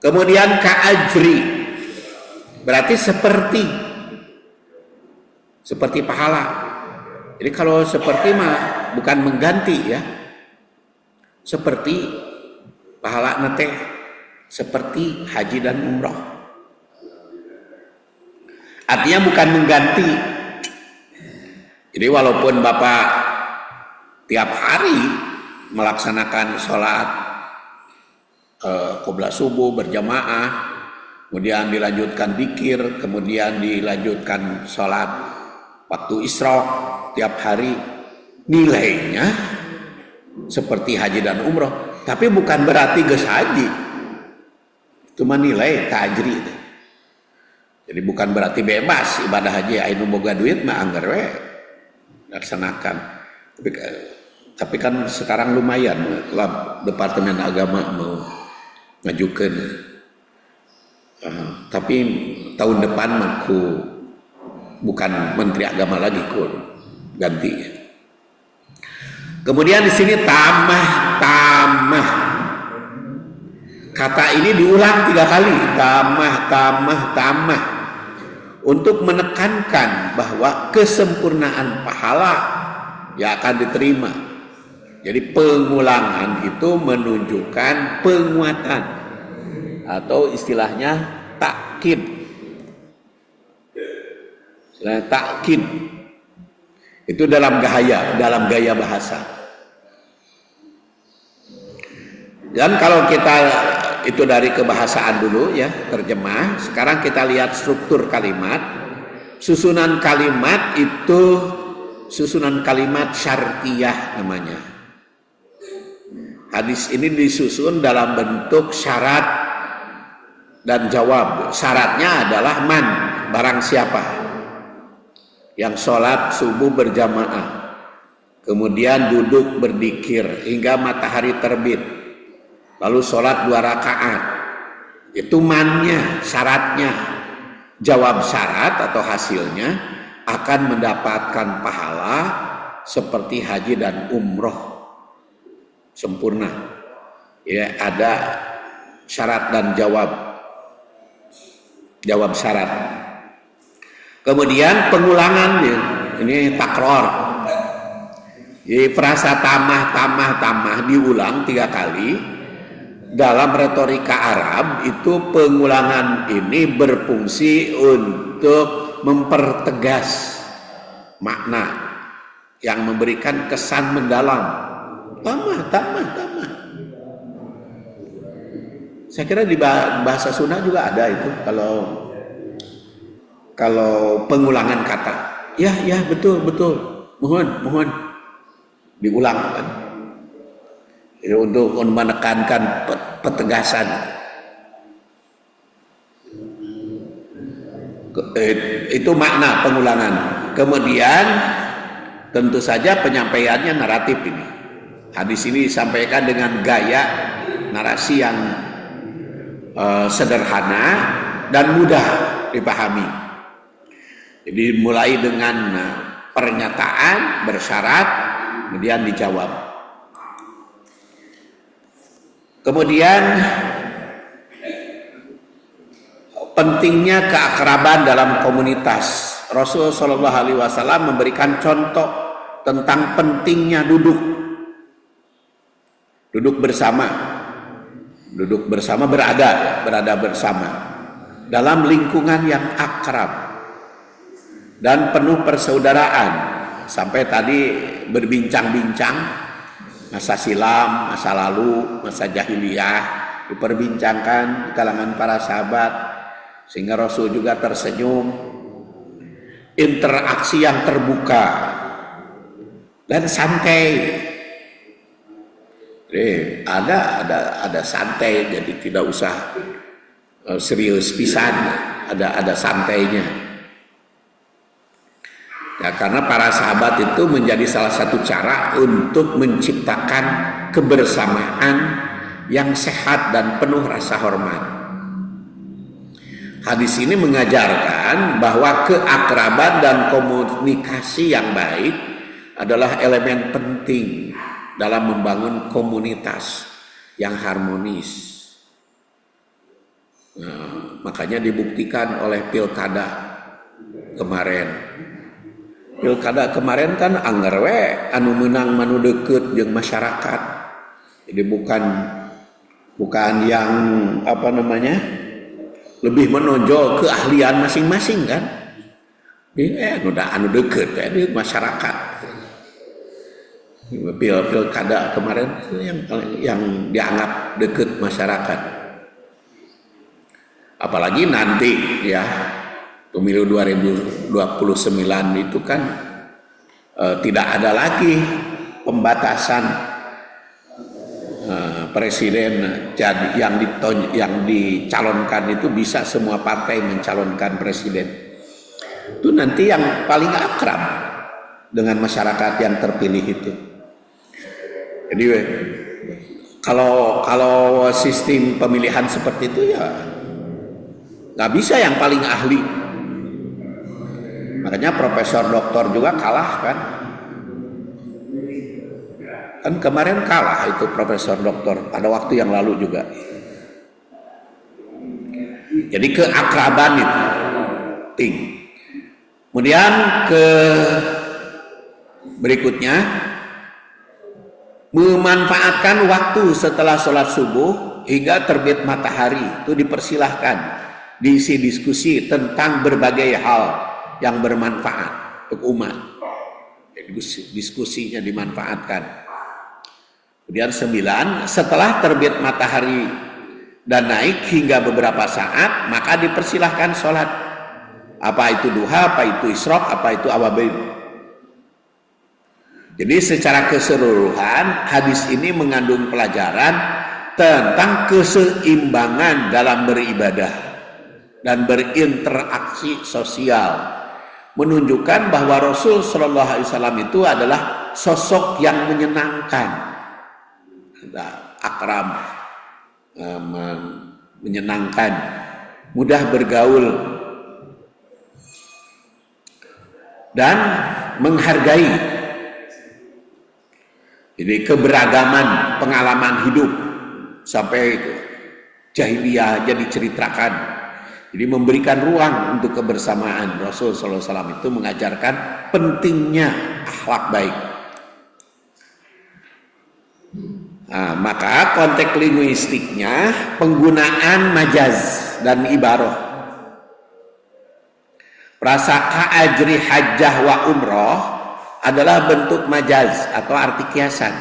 Kemudian ka'ajri berarti seperti pahala. Jadi kalau seperti mah bukan mengganti ya. Seperti pahala nate seperti haji dan umroh. Artinya bukan mengganti. Jadi walaupun Bapak tiap hari melaksanakan sholat qobla subuh berjamaah, kemudian dilanjutkan dzikir, kemudian dilanjutkan sholat waktu isyraq tiap hari, nilainya seperti haji dan umroh, tapi bukan berarti geus haji. Cuma nilai ta'ajri. Jadi bukan berarti bebas ibadah haji anu boga duit mah anggar we laksanakan. Tapi kan sekarang lumayan lah Departemen Agama mau ngajukeun. Tapi tahun depan aku bukan Menteri Agama lagi ku ganti. Kemudian di sini tamah. Kata ini diulang 3 kali, tamah. Untuk menekankan bahwa kesempurnaan pahala yang akan diterima. Jadi pengulangan itu menunjukkan penguatan atau istilahnya takkid. Itu dalam gaya bahasa. Dan kalau kita itu dari kebahasaan dulu ya, terjemah. Sekarang kita lihat struktur kalimat. Susunan kalimat itu susunan kalimat syartiyah namanya. Hadis ini disusun dalam bentuk syarat dan jawab. Syaratnya adalah man, barang siapa yang sholat subuh berjamaah, kemudian duduk berzikir hingga matahari terbit, lalu sholat 2 rakaat, itu mannya, syaratnya. Jawab syarat atau hasilnya akan mendapatkan pahala seperti haji dan umroh sempurna. Ya, ada syarat dan jawab syarat. Kemudian pengulangan ini takror. Jadi frasa tamah diulang 3 kali. Dalam retorika Arab itu pengulangan ini berfungsi untuk mempertegas makna yang memberikan kesan mendalam. Tamah. Saya kira di bahasa Sunda juga ada itu kalau pengulangan kata. Ya betul. Mohon diulang kan. Untuk menekankan petegasan. Itu makna pengulangan. Kemudian tentu saja penyampaiannya naratif ini. Hadis ini disampaikan dengan gaya narasi yang sederhana dan mudah dipahami. Jadi mulai dengan pernyataan bersyarat, kemudian dijawab. Kemudian pentingnya keakraban dalam komunitas. Rasulullah SAW memberikan contoh tentang pentingnya duduk bersama berada bersama dalam lingkungan yang akrab dan penuh persaudaraan. Sampai tadi berbincang-bincang masa silam, masa lalu, masa jahiliyah diperbincangkan di kalangan para sahabat, sehingga Rasul juga tersenyum. Interaksi yang terbuka dan santai. Ada santai, jadi tidak usah serius pisan, ada santainya. Ya, karena para sahabat itu menjadi salah satu cara untuk menciptakan kebersamaan yang sehat dan penuh rasa hormat. Hadis ini mengajarkan bahwa keakraban dan komunikasi yang baik adalah elemen penting dalam membangun komunitas yang harmonis. Nah, makanya dibuktikan oleh pilkada kemarin. Pilkada kemarin kan anggar we anu menang manu deket jeung masyarakat. Jadi bukan yang lebih menonjol keahlian masing-masing kan. Anu deket di masyarakat. Pilkada kemarin yang dianggap deket masyarakat. Apalagi nanti ya pemilu 2029 itu kan tidak ada lagi pembatasan presiden yang dicalonkan itu bisa semua partai mencalonkan presiden. Itu nanti yang paling akrab dengan masyarakat yang terpilih itu. Jadi kalau sistem pemilihan seperti itu ya nggak bisa yang paling ahli. Makanya profesor doktor juga kalah kan kemarin kalah itu profesor doktor pada waktu yang lalu juga. Jadi keakraban itu penting. Kemudian berikutnya memanfaatkan waktu setelah sholat subuh hingga terbit matahari itu dipersilahkan diisi diskusi tentang berbagai hal yang bermanfaat untuk umat. Diskusinya dimanfaatkan. Kemudian 9, setelah terbit matahari dan naik hingga beberapa saat, maka dipersilahkan sholat. Apa itu duha, apa itu isyraq, apa itu awabin. Jadi secara keseluruhan hadis ini mengandung pelajaran tentang keseimbangan dalam beribadah dan berinteraksi sosial. Menunjukkan bahwa Rasul Shallallahu Alaihi Wasallam itu adalah sosok yang menyenangkan, akrab, menyenangkan, mudah bergaul, dan menghargai Jadi keberagaman pengalaman hidup sampai jahiliyah jadi ceritakan. Jadi memberikan ruang untuk kebersamaan. Rasul SAW itu mengajarkan pentingnya akhlak baik. Nah, maka konteks linguistiknya penggunaan majaz dan ibaroh. Prasangka ajri hajjah wa umroh adalah bentuk majaz atau arti kiasan,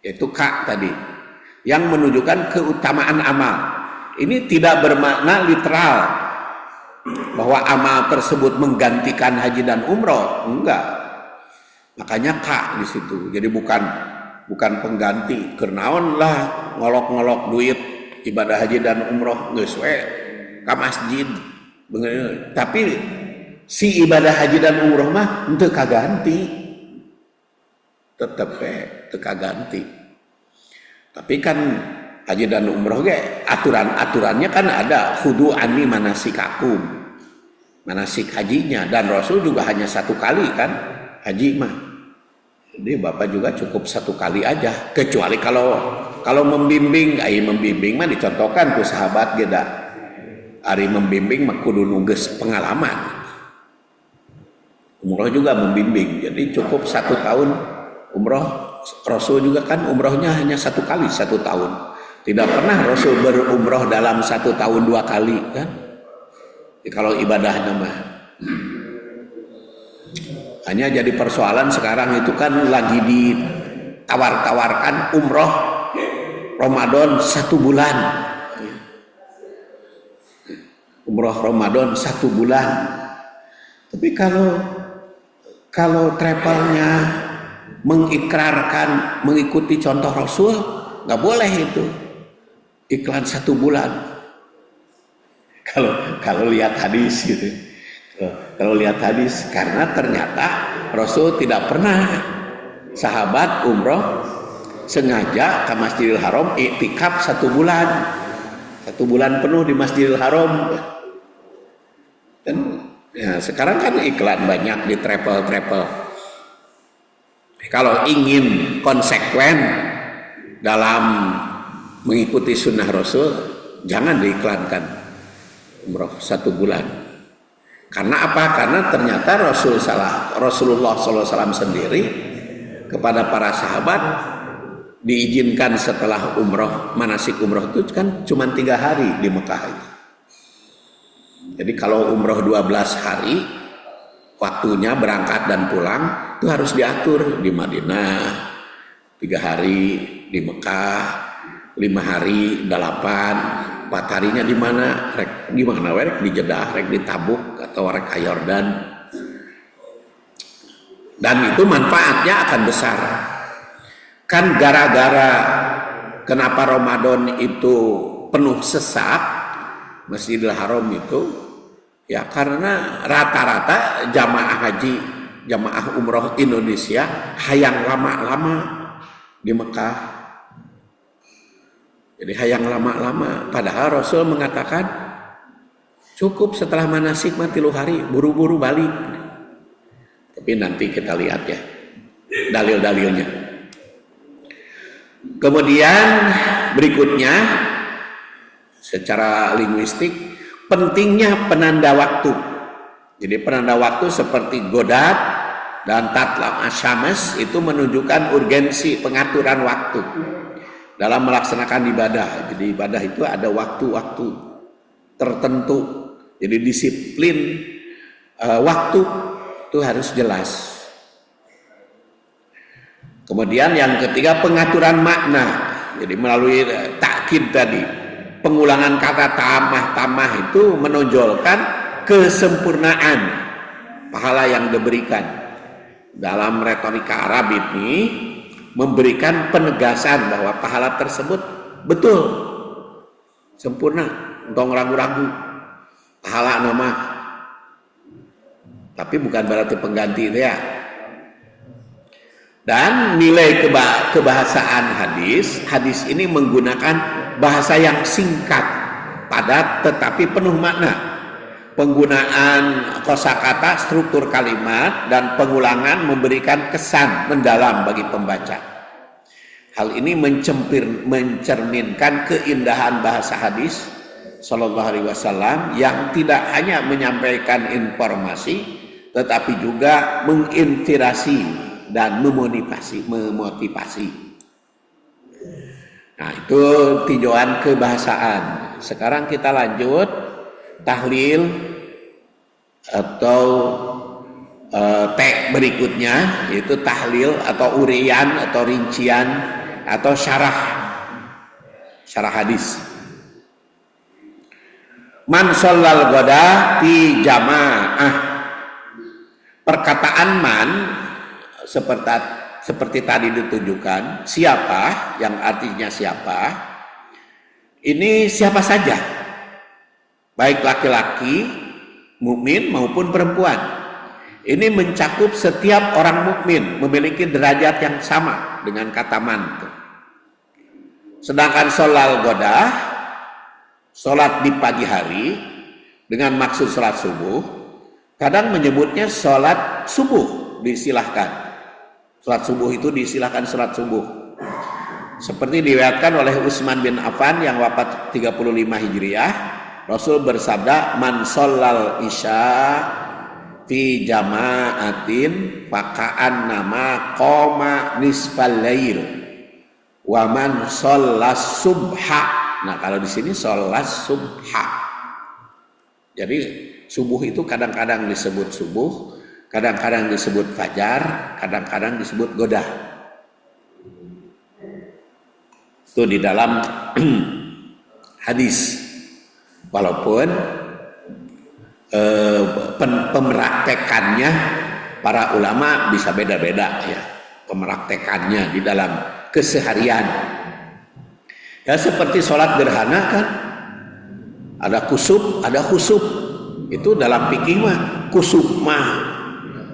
yaitu ka tadi, yang menunjukkan keutamaan amal. Ini tidak bermakna literal bahwa amal tersebut menggantikan haji dan umroh, enggak. Makanya ka di situ. Jadi bukan pengganti. Kernaon lah ngolok-ngolok duit ibadah haji dan umroh geus we ka masjid. Tapi si ibadah haji dan umroh mah henteu kaganti. Tetep teu kaganti. Tapi kan haji dan umroh ge aturan-aturannya kan ada, khudu anni manasikakum, manasik hajinya, dan Rasul juga hanya satu kali kan haji mah. Jadi Bapak juga cukup satu kali aja, kecuali kalau membimbing mah dicontohkan tuh sahabat ge da. Ari membimbing mah kudu nungges pengalaman. Umroh juga membimbing, jadi cukup 1 tahun umroh. Rasul juga kan umrohnya hanya 1 kali 1 tahun. Tidak pernah Rasul berumroh dalam 1 tahun 2 kali kan. Jadi kalau ibadahnya mah hanya jadi persoalan sekarang itu kan lagi ditawar-tawarkan umroh Ramadan 1 bulan. Umroh Ramadan 1 bulan. Tapi kalau travelnya mengikrarkan mengikuti contoh Rasul, nggak boleh itu iklan 1 bulan. Kalau lihat hadis gitu, kalau lihat hadis, karena ternyata Rasul tidak pernah sahabat umroh sengaja ke Masjidil Haram iktikaf 1 bulan, 1 bulan penuh di Masjidil Haram. Dan ya, sekarang kan iklan banyak di travel. Kalau ingin konsekuen dalam mengikuti sunnah Rasul, jangan diiklankan umroh 1 bulan. Karena apa? Karena ternyata Rasulullah SAW sendiri kepada para sahabat diizinkan setelah umroh, manasik umroh itu kan cuma 3 hari di Mekah itu. Jadi kalau umroh 12 hari, waktunya berangkat dan pulang itu harus diatur. Di Madinah 3 hari, di Mekah 5 hari, 8, 4 harinya di mana? Di mana? Di Jeddah, di Tabuk atau ka Yordan. Dan itu manfaatnya akan besar. Kan gara-gara kenapa Ramadan itu penuh sesak Masjidil Haram itu, ya karena rata-rata jamaah haji, jamaah umroh Indonesia hayang lama-lama di Mekah. Jadi hayang lama-lama, padahal Rasul mengatakan cukup setelah manasik 3 hari, buru-buru balik. Tapi nanti kita lihat ya dalil-dalilnya. Kemudian berikutnya secara linguistik pentingnya penanda waktu. Jadi penanda waktu seperti godat dan tatlam asyams itu menunjukkan urgensi pengaturan waktu dalam melaksanakan ibadah. Jadi ibadah itu ada waktu-waktu tertentu. Jadi disiplin waktu itu harus jelas. Kemudian yang ketiga pengaturan makna. Jadi melalui takkid tadi, pengulangan kata tamah itu menonjolkan kesempurnaan pahala yang diberikan. Dalam retorika Arab ini memberikan penegasan bahwa pahala tersebut betul sempurna, entong ragu-ragu pahala nama, tapi bukan berarti pengganti itu ya. Dan nilai kebahasaan hadis ini menggunakan bahasa yang singkat, padat tetapi penuh makna. penggunaan kosakata, struktur kalimat, dan pengulangan memberikan kesan mendalam bagi pembaca. Hal ini mencerminkan keindahan bahasa hadis Sallallahu Alaihi Wasallam yang tidak hanya menyampaikan informasi, tetapi juga menginspirasi dan memotivasi. Nah, itu tinjauan kebahasaan. Sekarang kita lanjut tahlil atau teks berikutnya, yaitu tahlil atau uraian atau rincian atau syarah hadis. Man shallal ghada fi jamaah. Perkataan man seperti tadi ditunjukkan, siapa yang artinya siapa, ini siapa saja, baik laki-laki mukmin maupun perempuan. Ini mencakup setiap orang mukmin memiliki derajat yang sama dengan kata man. Sedangkan sholal godah, sholat di pagi hari dengan maksud sholat subuh, kadang menyebutnya sholat subuh, disilahkan. Sholat subuh itu disilahkan sholat subuh. Seperti diriwayatkan oleh Utsman bin Affan yang wafat 35 Hijriah, Rasul bersabda, man sholal isya fi jama'atin faka'an nama qoma nisfal lail wa man shollas subha. Nah, kalau di sini shollas subha. Jadi subuh itu kadang-kadang disebut subuh, kadang-kadang disebut fajar, kadang-kadang disebut godah. Itu di dalam hadis. Walaupun pemraktekannya para ulama bisa beda-beda ya, pemraktekannya di dalam keseharian. Ya seperti sholat gerhana kan, ada kusuf, ada khusuf. Itu dalam fikih mah kusuf mah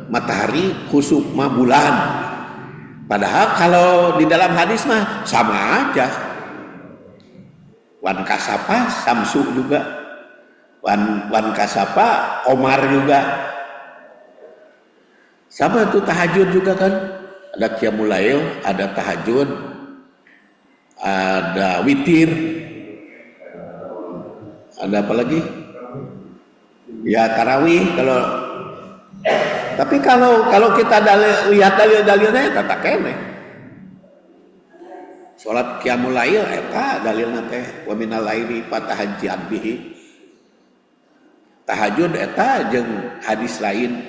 matahari, khusuf mah bulan. Padahal kalau di dalam hadis mah sama aja. Wan kasapa Samsu juga, wan kasapa Omar juga, sama itu tahajud juga kan, ada qiyamul lail, ada tahajud, ada witir, ada apa lagi? Ya tarawih. Tapi kalau kita lihat dalil-dalilnya tata kene. Salat qiyamul lail eta dalilna teh wa minal laili fatahajjad bihi. Tahajud eta jeung hadis lain.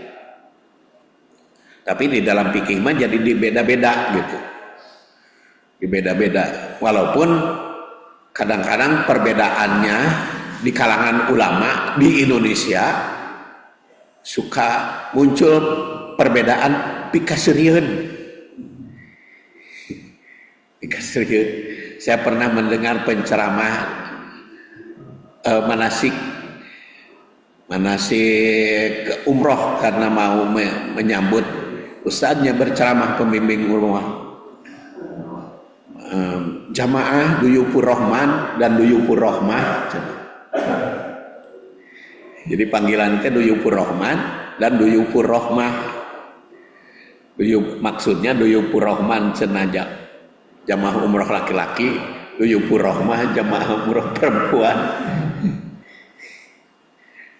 Tapi di dalam fikih mah jadi dibeda-beda gitu. Dibeda-beda. Walaupun kadang-kadang perbedaannya di kalangan ulama di Indonesia suka muncul perbedaan pikasirieun. Saya pernah mendengar penceramah manasik umroh karena mau menyambut ustadznya berceramah pembimbing umroh, jamaah duyupur rahman dan duyupur rahmah. Jadi panggilan itu duyupur rahman dan duyupur rahmah. Maksudnya duyupur rahman senajak jamaah umroh laki-laki, duyupur rahmah jamaah umroh perempuan.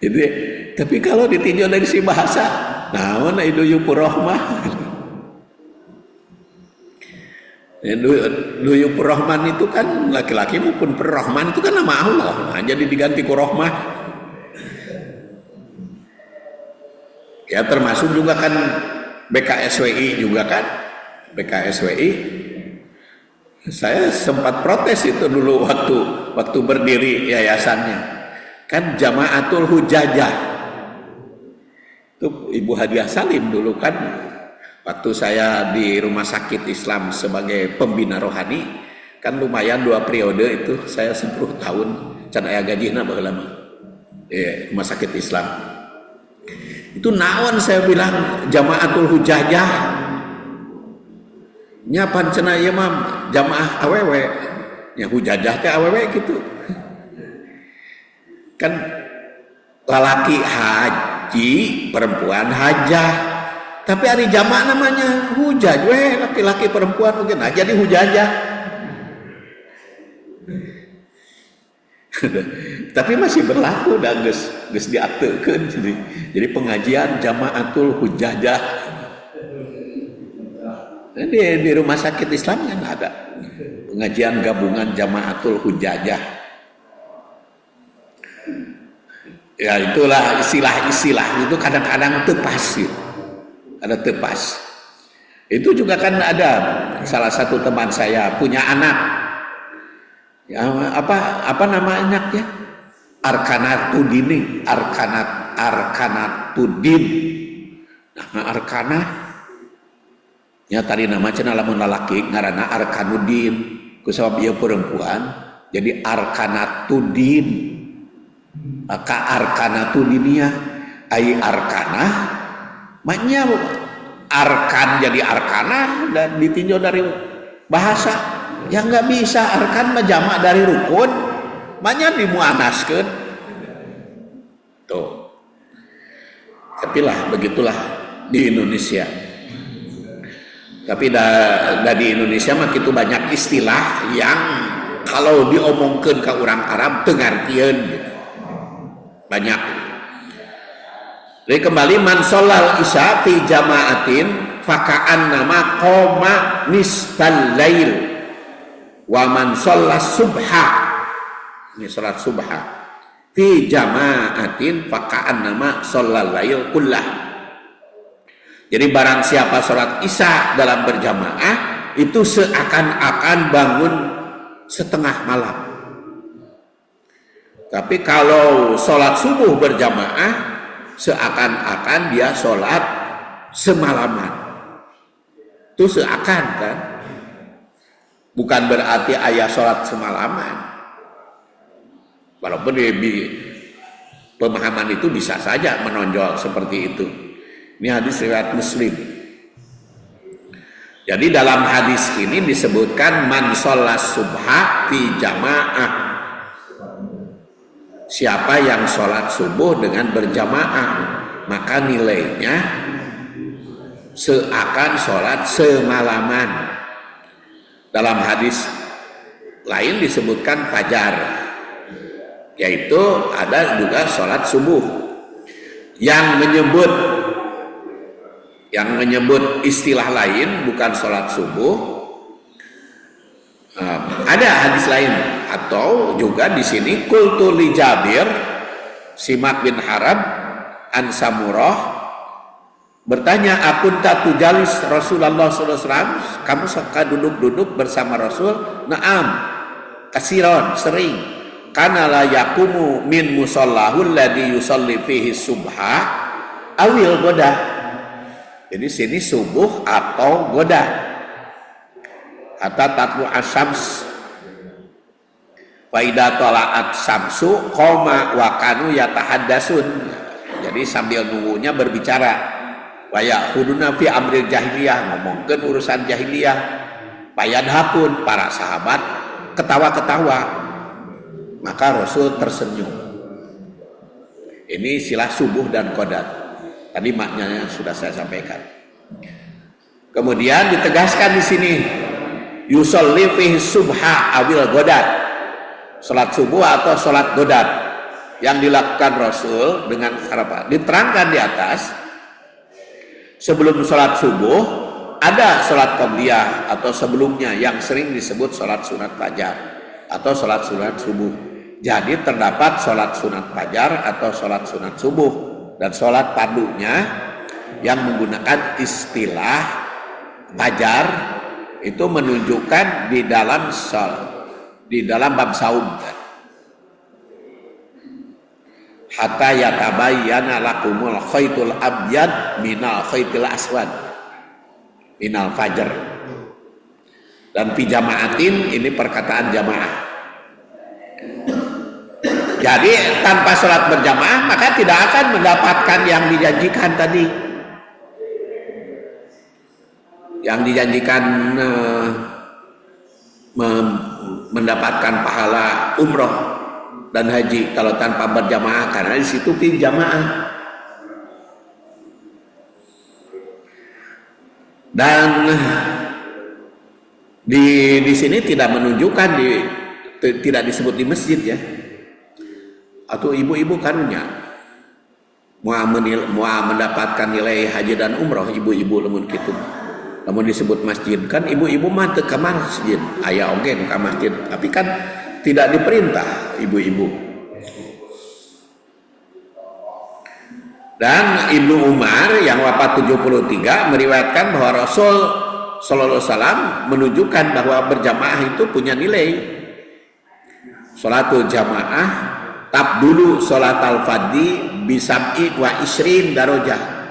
Jadi, tapi kalau ditinjau dari si bahasa, naon duyupur rahmah? Duyupur rahman itu kan laki-laki maupun perrahman itu kan nama Allah. Nah, jadi diganti ku rahmah. Ya termasuk juga kan BKSWI juga kan, BKSWI. Saya sempat protes itu dulu waktu berdiri yayasannya. Kan Jamaatul Hujajah. Itu Ibu Hadiah Salim dulu kan, waktu saya di Rumah Sakit Islam sebagai pembina rohani, kan lumayan 2 periode itu, saya 10 tahun can aya gajina baheula mah. Rumah Sakit Islam. Itu naon saya bilang Jamaatul Hujajah. Nya pancena ieu mah jamaah awewe, nya hujajah teh awewe gitu. Kan lalaki haji, perempuan hajah. Tapi hari jamak namanya hujaj, laki-laki perempuan mungkin aja jadi hujajah. Tapi masih berlaku dan geus diaktekeun jadi pengajian jamaatul hujajah. Di rumah sakit Islam kan ada pengajian gabungan jamaatul hujajah. Ya itulah istilah-istilah itu kadang-kadang tepas gitu. Ada tepas. Itu juga kan ada salah satu teman saya punya anak. Ya, apa nama anaknya? Arkanatudin. Nah, Arkana. Ya tadi nama cenah lamun lalaki ngaranna Arkanudin. Kusabab ieu perempuan jadi Arkanatudin. Maka Arkanatudinia ai arkana maknya arkan jadi arkana dan ditinjau dari bahasa yang nggak bisa arkan menjamak dari rukun maknya dimuanaskeun tuh. Tapi lah begitulah di Indonesia. Tapi di Indonesia mah kitu banyak istilah yang kalau diomongkeun ka urang Arab teu ngartieun gitu. Banyak. Jadi kembali man sholal isya fi jama'atin faka'an nama qoma nisfal lail wa man sholas subha ini salat subha fi jama'atin faka'an nama sholal lail kullah. Jadi barang siapa sholat isya dalam berjamaah itu seakan-akan bangun setengah malam. Tapi kalau sholat subuh berjamaah seakan-akan dia sholat semalaman. Itu seakan kan, bukan berarti ayah sholat semalaman. Walaupun di pemahaman itu bisa saja menonjol seperti itu. Ini hadis riwayat Muslim. Jadi dalam hadis ini disebutkan man sholat subha fi jamaah. Siapa yang sholat subuh dengan berjamaah maka nilainya seakan sholat semalaman. Dalam hadis lain disebutkan fajar, yaitu ada juga sholat subuh yang menyebut istilah lain bukan sholat subuh. Ada hadis lain atau juga di sini qultu li Jabir Simak bin Harab an Samurah bertanya akunta tujalis Rasulullah SAW, kamu suka duduk-duduk bersama Rasul? Naam kasiron sering kana la yaqumu min musallahu alladhi yusalli fihi subha awil goda. Jadi sini subuh atau goda. Hatta tatlu asyams wa idza tala'at samsu qoma wa kanu yatahaddatsun. Jadi sambil nunggunya berbicara. Wa ya'khuduna fi amril jahiliyah, ngomongkeun urusan jahiliyah. Payadhakun, para sahabat ketawa-ketawa. Maka Rasul tersenyum. Ini istilah subuh dan qodat. Tadi maknanya sudah saya sampaikan. Kemudian ditegaskan di sini yusolli fihi subha awil godat, salat subuh atau salat godat yang dilakukan Rasul dengan apa? Diterangkan di atas sebelum salat subuh ada salat qabliyah atau sebelumnya yang sering disebut salat sunat fajar atau salat sunat subuh. Jadi terdapat salat sunat fajar atau salat sunat subuh dan salat padunya yang menggunakan istilah fajar itu menunjukkan di dalam bab saum hatta yatabayyana lakumul khaitul abyad minal khaitil aswad minal fajr. Dan fi jamaatin ini perkataan jamaah. Jadi tanpa sholat berjamaah maka tidak akan mendapatkan yang dijanjikan tadi. Yang dijanjikan mendapatkan pahala umroh dan haji kalau tanpa berjamaah, karena di situ pilih jamaah. Dan di sini tidak menunjukkan tidak disebut di masjid ya. Atau ibu-ibu karunya mau mendapatkan nilai haji dan umroh, ibu-ibu lamun kitu. Namun disebut masjid kan ibu-ibu mah teu ka masjid, aya oge nu ka masjid, tapi kan tidak diperintah ibu-ibu. Dan Ibnu Umar yang wafat 73 meriwayatkan bahwa Rasul sallallahu alaihi wasallam menunjukkan bahwa berjamaah itu punya nilai. Salatul jamaah tabdulu salatal fadhi bisab'i wa isrin darajah.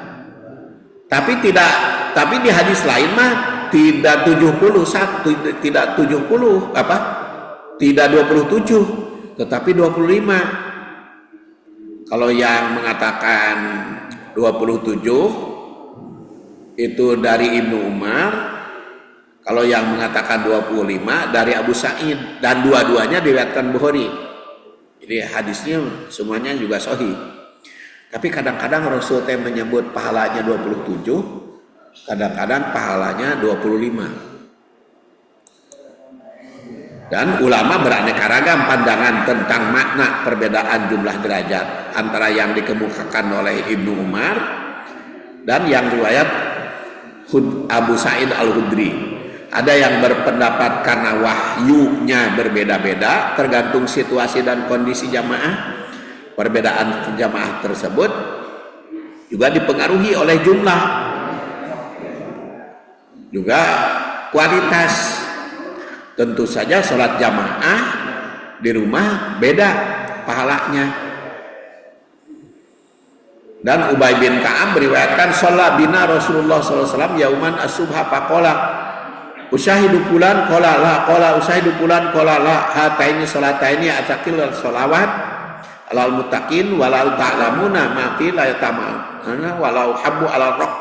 Tapi di hadis lain mah tidak 70, tidak 70 apa? Tidak 27, tetapi 25. Kalau yang mengatakan 27 itu dari Ibnu Umar, kalau yang mengatakan 25 dari Abu Sa'id, dan dua-duanya diriwayatkan Bukhari. Jadi hadisnya semuanya juga sahih. Tapi kadang-kadang Rasul menyebut pahalanya 27, kadang-kadang pahalanya 25. Dan ulama beraneka ragam pandangan tentang makna perbedaan jumlah derajat antara yang dikemukakan oleh Ibnu Umar dan yang riwayat Abu Sa'id Al-Khudri. Ada yang berpendapat karena wahyunya berbeda-beda tergantung situasi dan kondisi jamaah. Perbedaan jamaah tersebut juga dipengaruhi oleh jumlah, juga kualitas. Tentu saja sholat jamaah di rumah beda pahalanya. Dan Ubay bin Ka'ab meriwayatkan sholat bina Rasulullah SAW yauman as-subha faqala usyahidu fulan qala la qala usyahidu fulan qala la hataini sholataini atakil sholawat alal muttaqin walau ta'lamuna ma fi la yatama'ana walau habbu ala roh.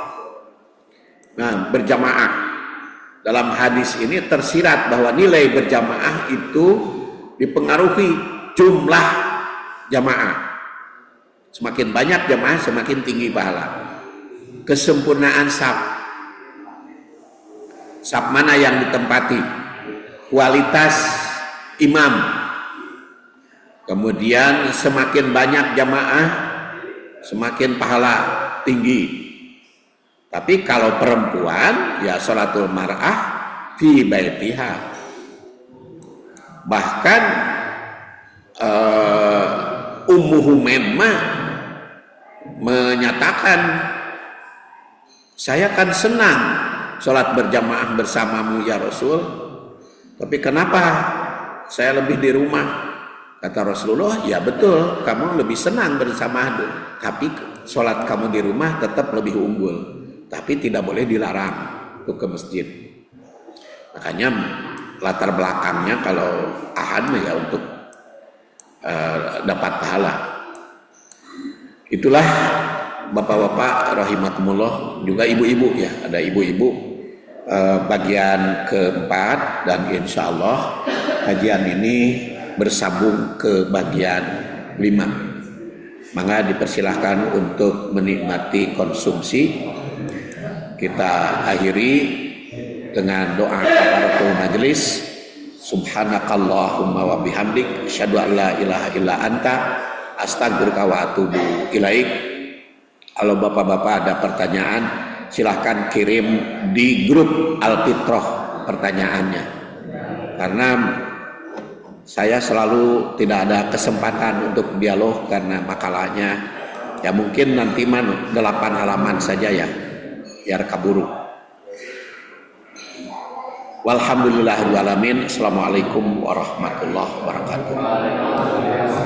Nah, berjamaah dalam hadis ini tersirat bahwa nilai berjamaah itu dipengaruhi jumlah jamaah. Semakin banyak jamaah semakin tinggi pahala. Kesempurnaan saf mana yang ditempati, kualitas imam, kemudian semakin banyak jamaah semakin pahala tinggi. Tapi kalau perempuan ya sholatul mar'ah fi baitiha. Bahkan Ummu Humamah menyatakan, saya kan senang sholat berjamaah bersamamu ya Rasul, tapi kenapa saya lebih di rumah? Kata Rasulullah, ya betul, kamu lebih senang bersama aku, tapi sholat kamu di rumah tetap lebih unggul. Tapi tidak boleh dilarang untuk ke masjid. Makanya latar belakangnya kalau ahad ya untuk dapat pahala. Itulah bapak-bapak rahimakumullah, juga ibu-ibu ya, ada ibu-ibu bagian keempat, dan insya Allah kajian ini bersambung ke bagian 5. Maka dipersilahkan untuk menikmati konsumsi. Kita akhiri dengan doa kafaratul majelis. Subhanakallahumma wa bihamdik asyhadu an la ilaha illa anta astaghfiruka wa atubu ilaik. Kalau bapak-bapak ada pertanyaan, silahkan kirim di grup Al-Fitrah pertanyaannya. Karena saya selalu tidak ada kesempatan untuk dialog karena makalahnya ya mungkin nanti 8 halaman saja ya, biar kaburu. Walhamdulillahirabbil alamin. Assalamualaikum warahmatullahi wabarakatuh.